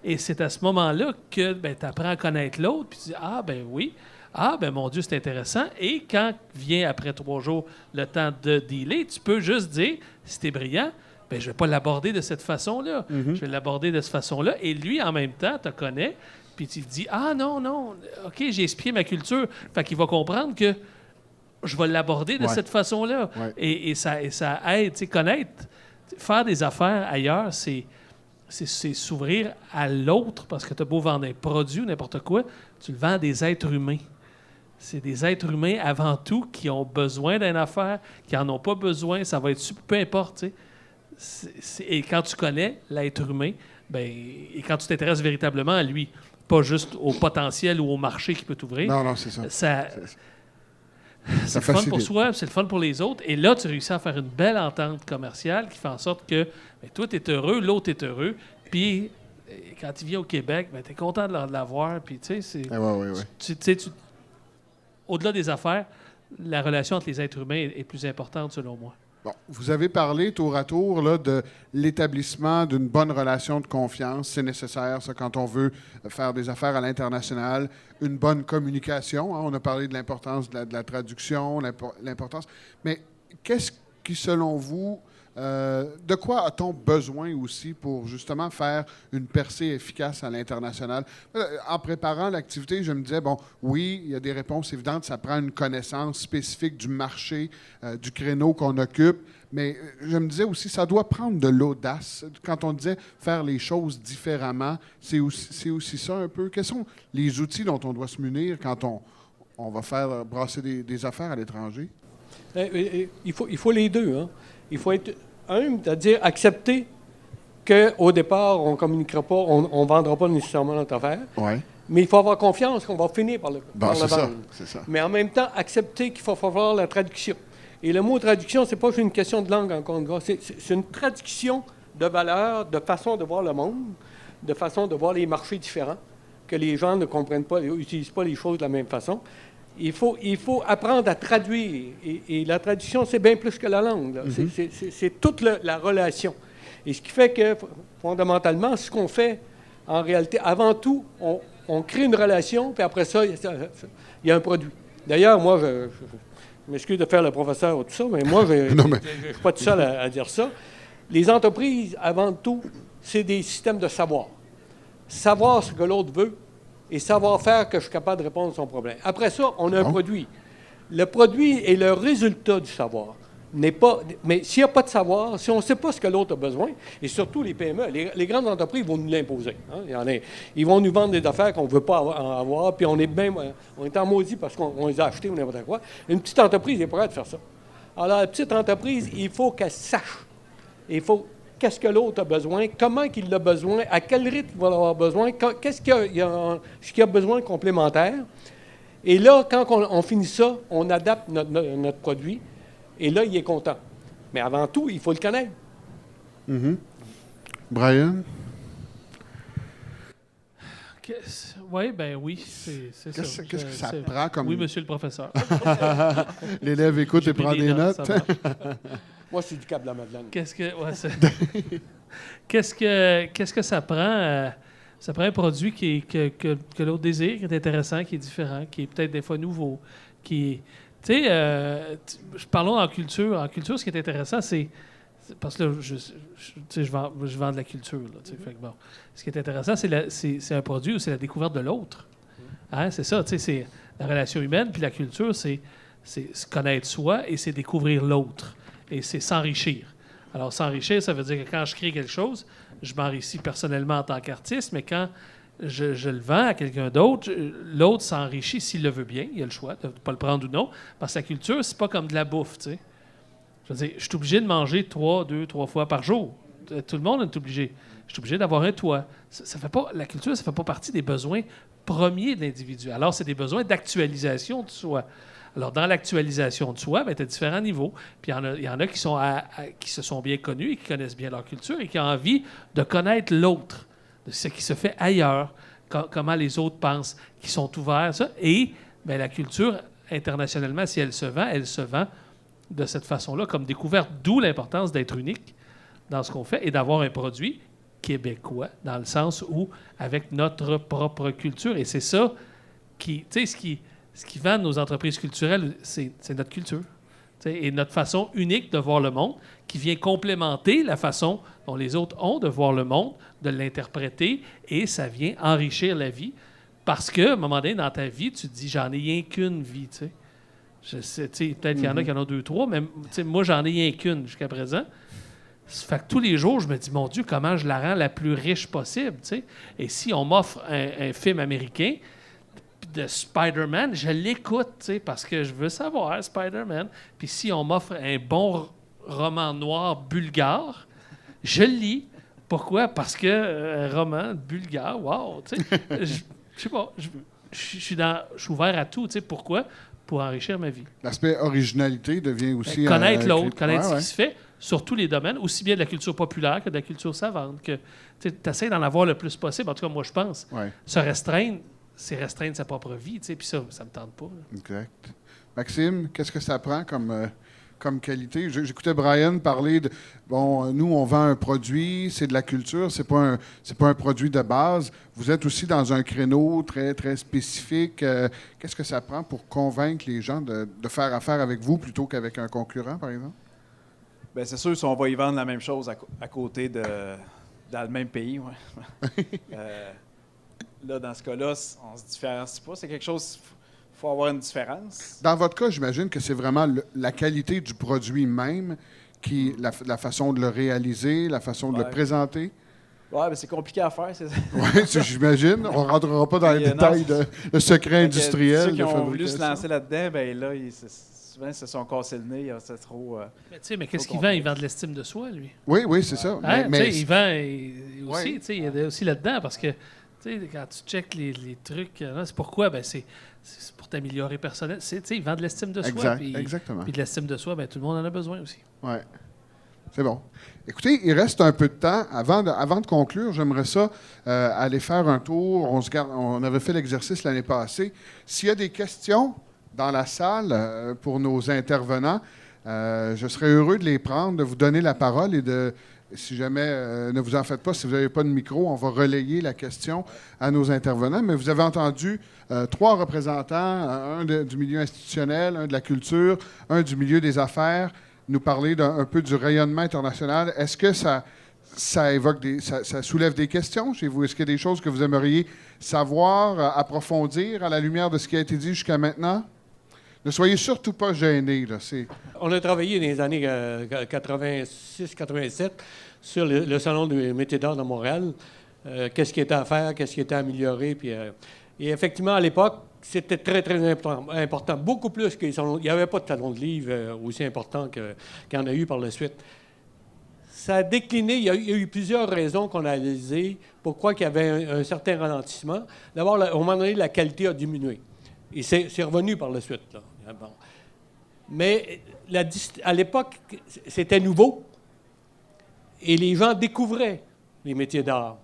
Et c'est à ce moment-là que tu apprends à connaître l'autre, puis tu dis « Ah, ben oui, Ah, ben mon Dieu, c'est intéressant. Et quand vient, après 3 jours, le temps de dealer, tu peux juste dire, si t'es brillant, ben je vais pas l'aborder de cette façon-là. Je vais l'aborder de cette façon-là. Et lui, en même temps, te connaît, puis tu te dis, ah non, OK, j'ai espié ma culture. Fait qu'il va comprendre que je vais l'aborder de cette façon-là. Ouais. Et ça aide, tu sais, connaître, faire des affaires ailleurs, c'est s'ouvrir à l'autre, parce que tu as beau vendre un produit ou n'importe quoi, tu le vends à des êtres humains. C'est des êtres humains avant tout qui ont besoin d'une affaire, qui n'en ont pas besoin, ça va être peu importe, tu sais. Et quand tu connais l'être humain, ben, et quand tu t'intéresses véritablement à lui, pas juste au potentiel ou au marché qui peut t'ouvrir. Non, c'est ça. C'est le fun pour soi, c'est le fun pour les autres. Et là, tu réussis à faire une belle entente commerciale qui fait en sorte que ben, toi, tu es heureux, l'autre est heureux. Puis, quand il vient au Québec, ben, tu es content de l'avoir. Puis, tu sais, c'est... Au-delà des affaires, la relation entre les êtres humains est plus importante, selon moi. Bon, vous avez parlé tour à tour là, de l'établissement d'une bonne relation de confiance. C'est nécessaire, ça, quand on veut faire des affaires à l'international. Une bonne communication. Hein, on a parlé de l'importance de la traduction, l'importance. Mais qu'est-ce qui, selon vous, de quoi a-t-on besoin aussi pour justement faire une percée efficace à l'international? En préparant l'activité, je me disais, bon, oui, il y a des réponses évidentes, ça prend une connaissance spécifique du marché, du créneau qu'on occupe, mais je me disais aussi, ça doit prendre de l'audace. Quand on disait faire les choses différemment, c'est aussi ça un peu. Quels sont les outils dont on doit se munir quand on va faire brasser des affaires à l'étranger? Il faut les deux, hein. Il faut être c'est-à-dire accepter qu'au départ, on ne communiquera pas, on ne vendra pas nécessairement notre affaire. Ouais. Mais il faut avoir confiance qu'on va finir par le vendre. C'est ça. Mais en même temps, accepter qu'il faut avoir la traduction. Et le mot traduction, c'est pas juste une question de langue, encore une fois. C'est une traduction de valeurs, de façon de voir le monde, de façon de voir les marchés différents, que les gens ne comprennent pas, n'utilisent pas les choses de la même façon. Il faut apprendre à traduire. Et la traduction, c'est bien plus que la langue. C'est toute la relation. Et ce qui fait que, fondamentalement, ce qu'on fait, en réalité, avant tout, on crée une relation, puis après ça, il y a un produit. D'ailleurs, moi, je m'excuse de faire le professeur ou tout ça, mais moi, je ne suis pas tout seul à dire ça. Les entreprises, avant tout, c'est des systèmes de savoir. Savoir ce que l'autre veut, et savoir faire que je suis capable de répondre à son problème. Après ça, on a un produit. Le produit est le résultat du savoir. Mais s'il n'y a pas de savoir, si on ne sait pas ce que l'autre a besoin, et surtout les PME, les grandes entreprises vont nous l'imposer. Hein? Ils vont nous vendre des affaires qu'on ne veut pas avoir, puis on est en maudit parce qu'on les a achetées ou n'importe quoi. Une petite entreprise n'est pas prête de faire ça. Alors, la petite entreprise, il faut qu'elle sache. Qu'est-ce que l'autre a besoin, comment il l'a besoin, à quel rythme il va avoir besoin, qu'est-ce qu'il y a besoin de complémentaire. Et là, quand on finit ça, on adapte notre produit, et là, il est content. Mais avant tout, il faut le connaître. Brian? Oui, c'est ça. Qu'est-ce que ça prend comme... Oui, monsieur le professeur. L'élève écoute et prend des notes. Moi, c'est du câble à Madeleine. Qu'est-ce que ça prend? Ça prend un produit que l'autre désire, qui est intéressant, qui est différent, qui est peut-être des fois nouveau. Parlons en culture. En culture, ce qui est intéressant, c'est... Parce que là, je vends de la culture. Là, fait que bon, ce qui est intéressant, c'est un produit où c'est la découverte de l'autre. Hein? C'est ça, c'est la relation humaine, puis la culture, c'est se connaître soi et c'est découvrir l'autre. Et c'est s'enrichir. Alors, s'enrichir, ça veut dire que quand je crée quelque chose, je m'enrichis personnellement en tant qu'artiste, mais quand je le vends à quelqu'un d'autre, l'autre s'enrichit s'il le veut bien. Il a le choix de ne pas le prendre ou non. Parce que la culture, c'est pas comme de la bouffe, tu sais. Je veux dire, je suis obligé de manger 2, 3 fois par jour. Tout le monde est obligé. Je suis obligé d'avoir un toit. La culture, ça ne fait pas partie des besoins premiers de l'individu. Alors, c'est des besoins d'actualisation de soi. Alors, dans l'actualisation de soi, tu as différents niveaux. Puis il y en a qui se sont bien connus et qui connaissent bien leur culture et qui ont envie de connaître l'autre, de ce qui se fait ailleurs, comment les autres pensent, qui sont ouverts. Ça. Et la culture, internationalement, si elle se vend de cette façon-là, comme découverte, d'où l'importance d'être unique dans ce qu'on fait et d'avoir un produit québécois, dans le sens où, avec notre propre culture, et c'est ça qui, ce qui vend nos entreprises culturelles, c'est notre culture. Et notre façon unique de voir le monde, qui vient complémenter la façon dont les autres ont de voir le monde, de l'interpréter, et ça vient enrichir la vie. Parce qu'à un moment donné, dans ta vie, tu te dis, j'en ai rien qu'une vie. Je sais, peut-être qu'il y en a qui en ont 2, 3, mais moi, j'en ai rien qu'une jusqu'à présent. Ça fait que tous les jours, je me dis, mon Dieu, comment je la rends la plus riche possible. Et si on m'offre un film américain de Spider-Man, je l'écoute parce que je veux savoir Spider-Man. Puis si on m'offre un bon roman noir bulgare, je le lis. Pourquoi? Parce que un roman bulgare, wow! Je sais pas, je suis ouvert à tout. Pourquoi? Pour enrichir ma vie. L'aspect originalité devient aussi... connaître l'autre, connaître ce qui se fait sur tous les domaines, aussi bien de la culture populaire que de la culture savante. Tu essaies d'en avoir le plus possible. En tout cas, moi, je pense. Se restreindre, c'est restreindre sa propre vie. Puis ça me tente pas. Là. Exact. Maxime, qu'est-ce que ça prend comme qualité? J'écoutais Brian parler de... Bon, nous, on vend un produit, c'est de la culture, c'est pas un produit de base. Vous êtes aussi dans un créneau très, très spécifique. Qu'est-ce que ça prend pour convaincre les gens de faire affaire avec vous plutôt qu'avec un concurrent, par exemple? Bien, c'est sûr, si on va y vendre la même chose à côté dans le même pays, là, dans ce cas-là, on se différencie pas. C'est quelque chose... Il faut avoir une différence. Dans votre cas, j'imagine que c'est vraiment la qualité du produit même, la façon de le réaliser, la façon de le présenter. Oui, mais c'est compliqué à faire, c'est ça. Oui, j'imagine. On ne rentrera pas dans les détails de secret industriel. Ceux qui ont voulu se lancer là-dedans, bien là, souvent, ils se sont cassés le nez. C'est trop... mais qu'est-ce qu'il vend? Il vend de l'estime de soi, lui. Oui, c'est ça. Hein? Mais il vend aussi, il y a aussi là-dedans, parce que quand tu checkes les trucs, c'est pourquoi? C'est pour t'améliorer personnel. Il vend de l'estime de soi. Exactement. Puis de l'estime de soi, tout le monde en a besoin aussi. Oui. C'est bon. Écoutez, il reste un peu de temps. Avant de conclure, j'aimerais ça aller faire un tour. On avait fait l'exercice l'année passée. S'il y a des questions dans la salle pour nos intervenants, je serais heureux de les prendre, de vous donner la parole et de... Si jamais, ne vous en faites pas, si vous n'avez pas de micro, on va relayer la question à nos intervenants. Mais vous avez entendu 3 représentants, un du milieu institutionnel, un de la culture, un du milieu des affaires, nous parler un peu du rayonnement international. Est-ce que ça évoque ça soulève des questions chez vous? Est-ce qu'il y a des choses que vous aimeriez savoir, approfondir à la lumière de ce qui a été dit jusqu'à maintenant? Ne soyez surtout pas gênés. Là, On a travaillé dans les années 86-87 sur le Salon du métier d'art de Montréal. Qu'est-ce qui était à faire, qu'est-ce qui était à améliorer. Puis, et effectivement, à l'époque, c'était très, très important. Beaucoup plus que les salons. Il n'y avait pas de salon de livre aussi important qu'il y en a eu par la suite. Ça a décliné. Il y a eu plusieurs raisons qu'on a analysées pourquoi il y avait un certain ralentissement. D'abord, au moment donné, la qualité a diminué. Et c'est revenu par la suite. Là. Bon. Mais à l'époque, c'était nouveau. Et les gens découvraient les métiers d'art.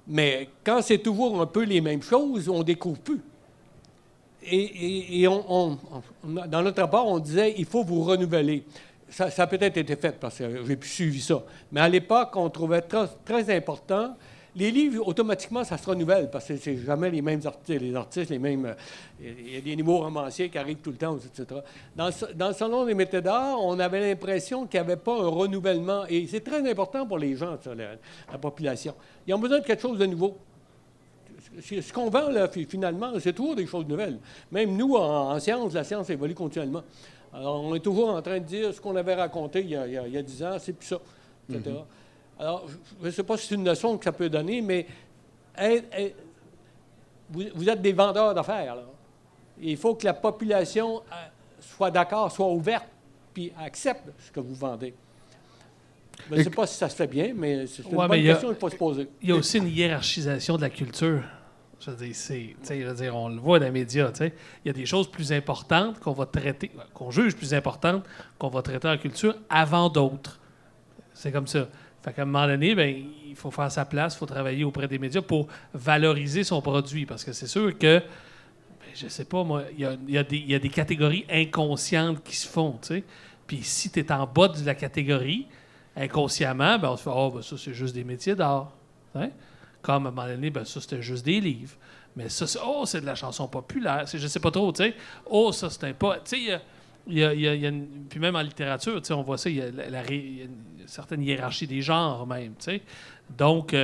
Mais quand c'est toujours un peu les mêmes choses, on ne découvre plus. Et dans notre rapport, on disait il faut vous renouveler. Ça a peut-être été fait parce que j'ai plus suivi ça. Mais à l'époque, on trouvait très, très important. Les livres, automatiquement, ça se renouvelle parce que c'est jamais les mêmes artistes. Les artistes, les mêmes... Il y a des nouveaux romanciers qui arrivent tout le temps, etc. Dans le Salon des métiers d'art, on avait l'impression qu'il n'y avait pas un renouvellement. Et c'est très important pour les gens, ça, la population. Ils ont besoin de quelque chose de nouveau. Ce qu'on vend, là, finalement, c'est toujours des choses nouvelles. Même nous, en sciences, la science évolue continuellement. Alors, on est toujours en train de dire ce qu'on avait raconté il y a 10 ans, c'est plus ça, etc. Alors, je ne sais pas si c'est une leçon que ça peut donner, mais vous êtes des vendeurs d'affaires. Là. Il faut que la population soit d'accord, soit ouverte, puis accepte ce que vous vendez. Je ne sais pas si ça se fait bien, mais c'est une bonne question qu'il faut se poser. Il y a aussi une hiérarchisation de la culture. Je veux dire, on le voit dans les médias. Il y a des choses plus importantes qu'on va traiter, qu'on juge plus importantes qu'on va traiter en culture avant d'autres. C'est comme ça. Fait qu'à un moment donné, il faut faire sa place, il faut travailler auprès des médias pour valoriser son produit. Parce que c'est sûr que, je sais pas, moi, il y a des catégories inconscientes qui se font, tu sais. Puis si tu es en bas de la catégorie, inconsciemment, on se fait « ça, c'est juste des métiers d'art. » Comme à un moment donné, ben, ça, c'était juste des livres. Mais ça, c'est de la chanson populaire. Je sais pas trop, tu sais. Oh, ça, c'était pas... Tu sais, puis même en littérature, tu sais, on voit ça, il y a une certaine hiérarchie des genres même, tu sais. Donc,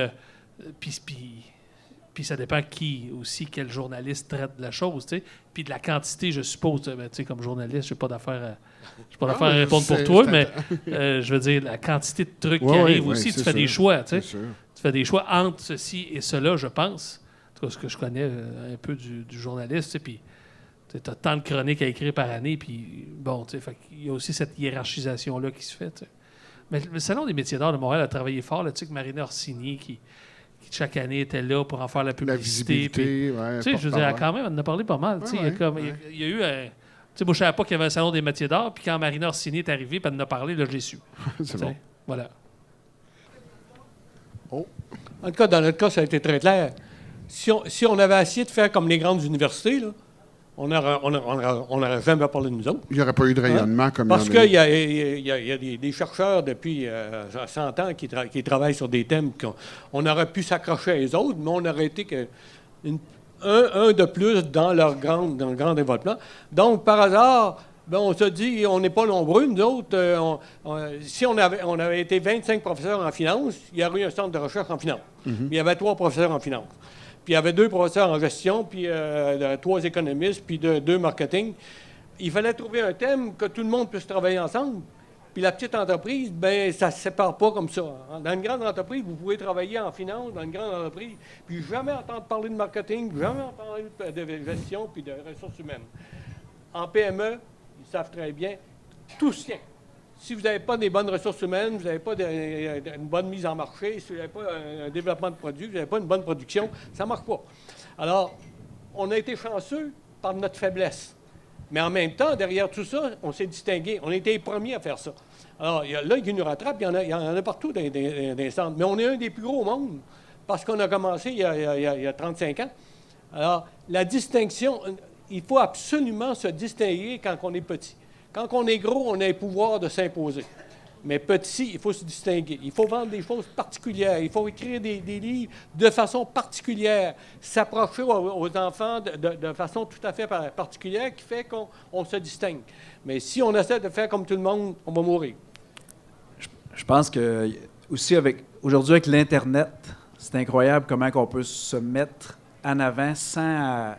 puis ça dépend quel journaliste traite de la chose, tu sais. Puis de la quantité, je suppose, tu sais, comme journaliste, je n'ai pas d'affaire à répondre pour toi, mais je veux dire, la quantité de trucs qui arrivent aussi, tu fais des choix, tu sais. Tu fais des choix entre ceci et cela, je pense. En tout cas, ce que je connais un peu du journaliste, tu sais, puis tu as tant de chroniques à écrire par année, puis bon, tu sais, il y a aussi cette hiérarchisation-là qui se fait, tu sais. Mais le Salon des métiers d'art de Montréal a travaillé fort, là, tu sais, que Marina Orsini, qui chaque année était là pour en faire la publicité. La visibilité, tu sais, je veux dire, quand même, on en a parlé pas mal, tu sais. Il y a eu un... Tu sais, moi, je savais pas qu'il y avait un Salon des métiers d'art, puis quand Marina Orsini est arrivée, puis elle en a parlé, là, je l'ai su. C'est bon. Voilà. Oh. En tout cas, dans notre cas, ça a été très clair. Si on avait essayé de faire comme les grandes universités, là, on n'aurait jamais parlé de nous autres. Il n'y aurait pas eu de rayonnement comme parce qu'il y a des chercheurs depuis 100 ans qui travaillent sur des thèmes qu'on aurait pu s'accrocher à les autres, mais on aurait été un de plus dans le grand développement. Donc, par hasard, ben, on se dit, on n'est pas nombreux, nous autres. Si on avait été 25 professeurs en finance, il y aurait eu un centre de recherche en finance. Il y avait 3 professeurs en finance. Puis il y avait 2 professeurs en gestion, puis 3 économistes, puis 2 marketing. Il fallait trouver un thème que tout le monde puisse travailler ensemble. Puis la petite entreprise, ben ça ne se sépare pas comme ça. Dans une grande entreprise, vous pouvez travailler en finance, dans une grande entreprise, puis jamais entendre parler de marketing, jamais entendre parler de gestion, puis de ressources humaines. En PME, ils savent très bien, tout se tient. Si vous n'avez pas des bonnes ressources humaines, vous n'avez pas une bonne mise en marché, si vous n'avez pas un développement de produits, vous n'avez pas une bonne production, ça ne marche pas. Alors, on a été chanceux par notre faiblesse. Mais en même temps, derrière tout ça, on s'est distingué. On a été les premiers à faire ça. Alors, là, qui nous rattrape, il y en a partout dans les centres. Mais on est un des plus gros au monde parce qu'on a commencé il y a 35 ans. Alors, la distinction, il faut absolument se distinguer quand on est petit. Quand on est gros, on a le pouvoir de s'imposer. Mais petit, il faut se distinguer. Il faut vendre des choses particulières. Il faut écrire des livres de façon particulière. S'approcher aux enfants de façon tout à fait particulière qui fait qu'on se distingue. Mais si on essaie de faire comme tout le monde, on va mourir. Je pense que aussi aujourd'hui avec l'Internet, c'est incroyable comment on peut se mettre en avant sans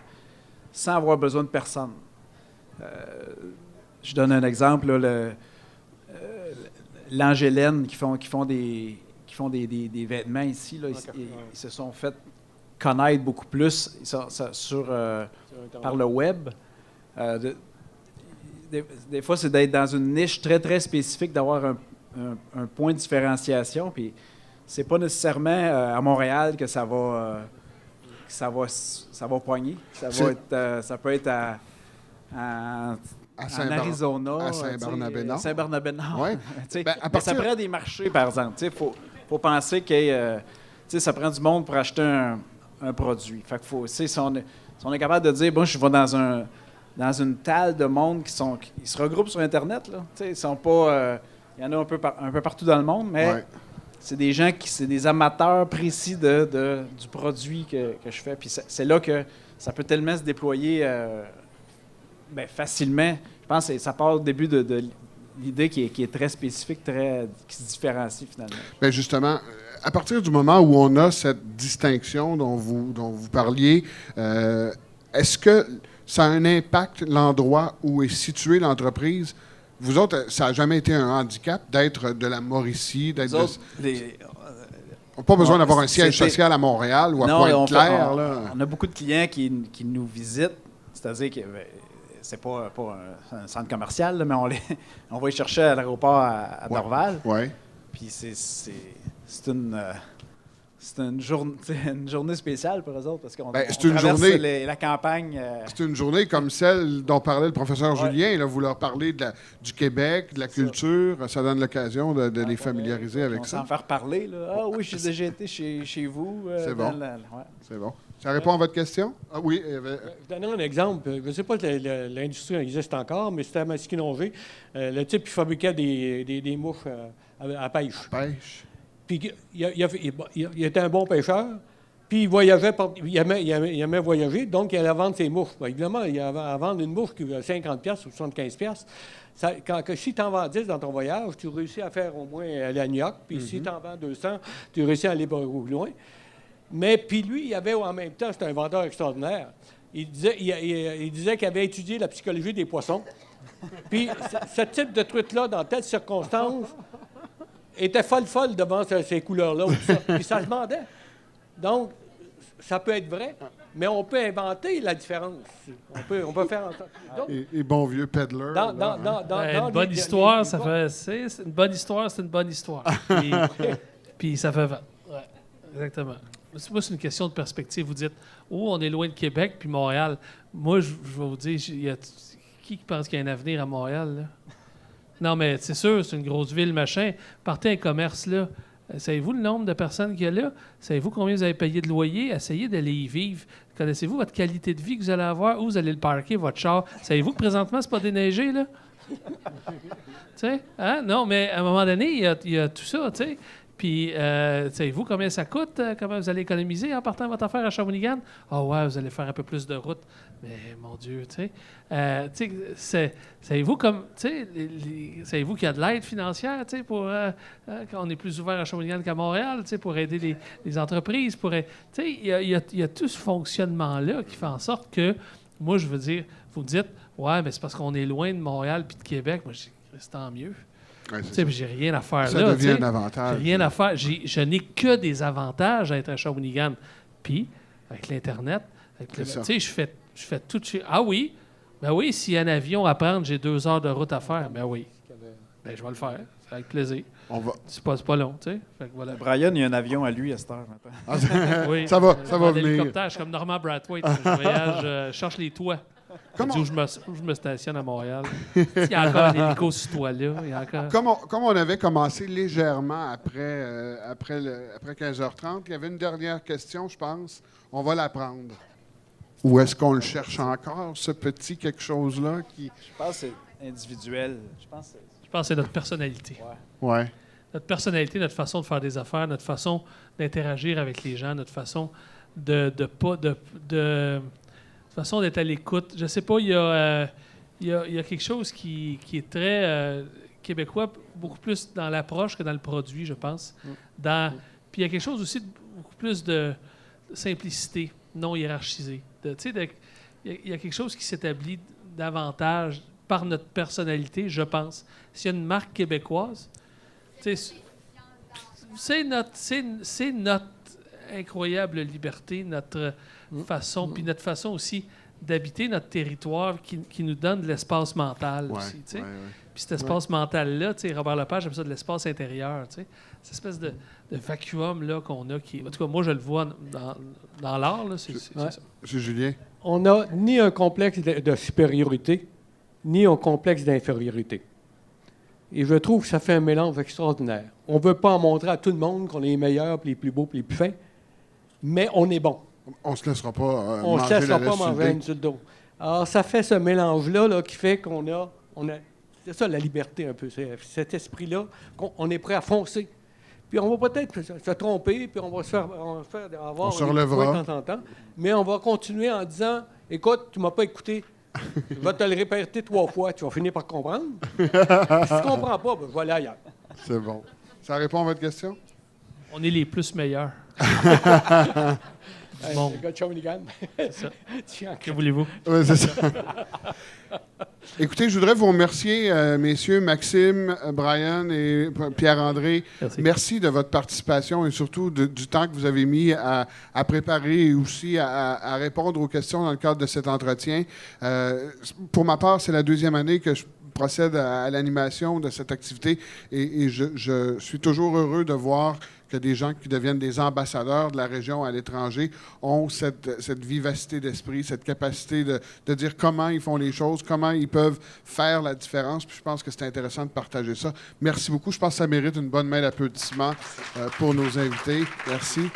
avoir besoin de personne. Je donne un exemple, là, l'Angélène qui font des vêtements ici, là, ils se sont fait connaître beaucoup plus par le web. Des fois, c'est d'être dans une niche très, très spécifique, d'avoir un point de différenciation. Puis c'est pas nécessairement à Montréal que ça va poigner. Ça peut être en Arizona. À Saint-Barnabé-Nord. Saint-Barnabé-Nord. Ouais. Ça prend des marchés, par exemple. Il faut penser que ça prend du monde pour acheter un produit. Fait que si on est capable de dire, bon, je vais dans une talle de monde qui se regroupent sur Internet, là. Ils sont pas... il y en a un peu partout dans le monde, mais c'est des gens c'est des amateurs précis du produit que je fais. Puis c'est là que ça peut tellement se déployer facilement. Je pense que ça part au début de l'idée qui est très spécifique, qui se différencie finalement. Bien justement, à partir du moment où on a cette distinction dont vous parliez, est-ce que ça a un impact, l'endroit où est située l'entreprise? Vous autres, ça n'a jamais été un handicap d'être de la Mauricie, d'être on n'a pas besoin d'avoir un siège social à Montréal ou à Pointe-Claire. On a beaucoup de clients qui nous visitent, c'est-à-dire que c'est pas un centre commercial, là, mais on va y chercher à l'aéroport à Dorval. Ouais. Puis c'est une journée spéciale pour eux autres parce qu'on traverse la campagne. C'est une journée comme celle dont parlait le professeur Julien. Là, vous leur parlez du Québec, de la culture. Ça donne l'occasion de les familiariser avec ça. Sans faire parler. Là. Ah oui, j'ai déjà été chez vous. C'est bon. C'est bon. Ça répond à votre question? Ah oui. Je vais donner un exemple. Je ne sais pas si l'industrie existe encore, mais c'était à Masquinongé. Le type qui fabriquait des mouches à pêche. Pêche. Puis il était un bon pêcheur, Puis il voyageait, il aimait voyager, donc il allait vendre ses mouches. Ben, évidemment, il avait à vendre une mouche qui valait 50$ ou 75$. Si tu en vends 10 dans ton voyage, tu réussis à faire au moins aller à New York. Puis si tu en vends 200, tu réussis à aller beaucoup plus loin. Mais puis lui, il avait en même temps, c'était un vendeur extraordinaire. Il disait qu'il avait étudié la psychologie des poissons. Puis ce type de truc-là, dans telles circonstances, était folle devant ces couleurs-là. Puis ça se vendait. Donc, ça peut être vrai, mais on peut inventer la différence. On peut faire... Et bon vieux peddler. Une bonne histoire, c'est une bonne histoire, c'est une bonne histoire. Puis ça fait vendre. Ouais, exactement. Moi, c'est une question de perspective. Vous dites, on est loin de Québec puis Montréal. Moi, je vais vous dire, qui pense qu'il y a un avenir à Montréal, là? Non, mais c'est sûr, c'est une grosse ville, machin. Partez un commerce, là. Savez-vous le nombre de personnes qu'il y a là? Savez-vous combien vous avez payé de loyer? Essayez d'aller y vivre. Connaissez-vous votre qualité de vie que vous allez avoir? Où vous allez le parquer, votre char? Savez-vous que présentement, c'est pas déneigé, là? Tu sais? Hein? Non, mais à un moment donné, il y a tout ça, tu sais. Puis, savez-vous combien ça coûte? Comment vous allez économiser en partant votre affaire à Shawinigan? Ah ouais, vous allez faire un peu plus de route. Mais, mon Dieu, tu sais. Savez-vous savez-vous qu'il y a de l'aide financière, tu sais, pour quand on est plus ouvert à Shawinigan qu'à Montréal, tu sais, pour aider les entreprises, tu sais, il y a tout ce fonctionnement-là qui fait en sorte que, moi, je veux dire, vous dites, ouais, mais c'est parce qu'on est loin de Montréal puis de Québec. Moi, je dis, c'est tant mieux. Ouais, j'ai rien à faire ça là. Ça devient un avantage. J'ai rien à faire. Je n'ai que des avantages à être à Shawinigan. Puis, avec l'Internet, je fais tout chez... Ah oui? Ben oui, s'il y a un avion à prendre, j'ai 2 heures de route à faire. Ben oui. Ben je vais le faire. Avec plaisir. C'est pas long, tu sais. Voilà. Brian, il y a un avion à lui à cette heure maintenant. Oui. Ça va venir. L'hélicoptère, comme Norman Brathwaite. Je voyage, je cherche les toits. Où je me stationne à Montréal. Il y a encore un hélico sur ce toit-là. Comme on avait commencé légèrement après 15h30, il y avait une dernière question, je pense. On va la prendre. Ou est-ce qu'on le cherche encore, ce petit quelque chose-là? Je pense que c'est individuel. Je pense que c'est notre personnalité. Ouais. Notre personnalité, notre façon de faire des affaires, notre façon d'interagir avec les gens, notre façon de façon d'être à l'écoute. Je sais pas, il y a quelque chose qui est très québécois, beaucoup plus dans l'approche que dans le produit, je pense. Puis il y a quelque chose aussi de beaucoup plus de simplicité, non hiérarchisée. Il y a quelque chose qui s'établit davantage par notre personnalité, je pense. S'il y a une marque québécoise, c'est notre incroyable liberté, notre façon, puis notre façon aussi d'habiter notre territoire qui nous donne de l'espace mental aussi. Puis cet espace mental-là, Robert Lepage aime ça de l'espace intérieur. Cette espèce de vacuum-là qu'on a. En tout cas, moi, je le vois dans l'art. C'est ça. M. Julien? On n'a ni un complexe de supériorité, ni un complexe d'infériorité. Et je trouve que ça fait un mélange extraordinaire. On ne veut pas en montrer à tout le monde qu'on est les meilleurs, puis les plus beaux, puis les plus fins, mais on est bon. On ne se laissera pas on se laissera pas manger une sur le dos. Alors, ça fait ce mélange-là qui fait qu'on a... C'est ça, la liberté, un peu. C'est cet esprit-là qu'on est prêt à foncer. Puis on va peut-être se tromper, puis on va se faire avoir... On se relèvera. De temps en temps, mais on va continuer en disant, écoute, tu ne m'as pas écouté. Je vais te le répéter 3 fois. Tu vas finir par comprendre. Si tu ne comprends pas, ben, je vais aller ailleurs. C'est bon. Ça répond à votre question? On est les plus meilleurs. Bon. Le gars de Shawinigan. C'est ça. Que voulez-vous? Oui, c'est ça. Écoutez, je voudrais vous remercier, messieurs, Maxime, Brian et Pierre-André. Merci de votre participation et surtout du temps que vous avez mis à préparer et aussi à répondre aux questions dans le cadre de cet entretien. Pour ma part, c'est la 2e année que je procède à l'animation de cette activité et je suis toujours heureux de voir que des gens qui deviennent des ambassadeurs de la région à l'étranger ont cette vivacité d'esprit, cette capacité de dire comment ils font les choses, comment ils peuvent faire la différence. Puis je pense que c'est intéressant de partager ça. Merci beaucoup. Je pense que ça mérite une bonne main d'applaudissements pour nos invités. Merci.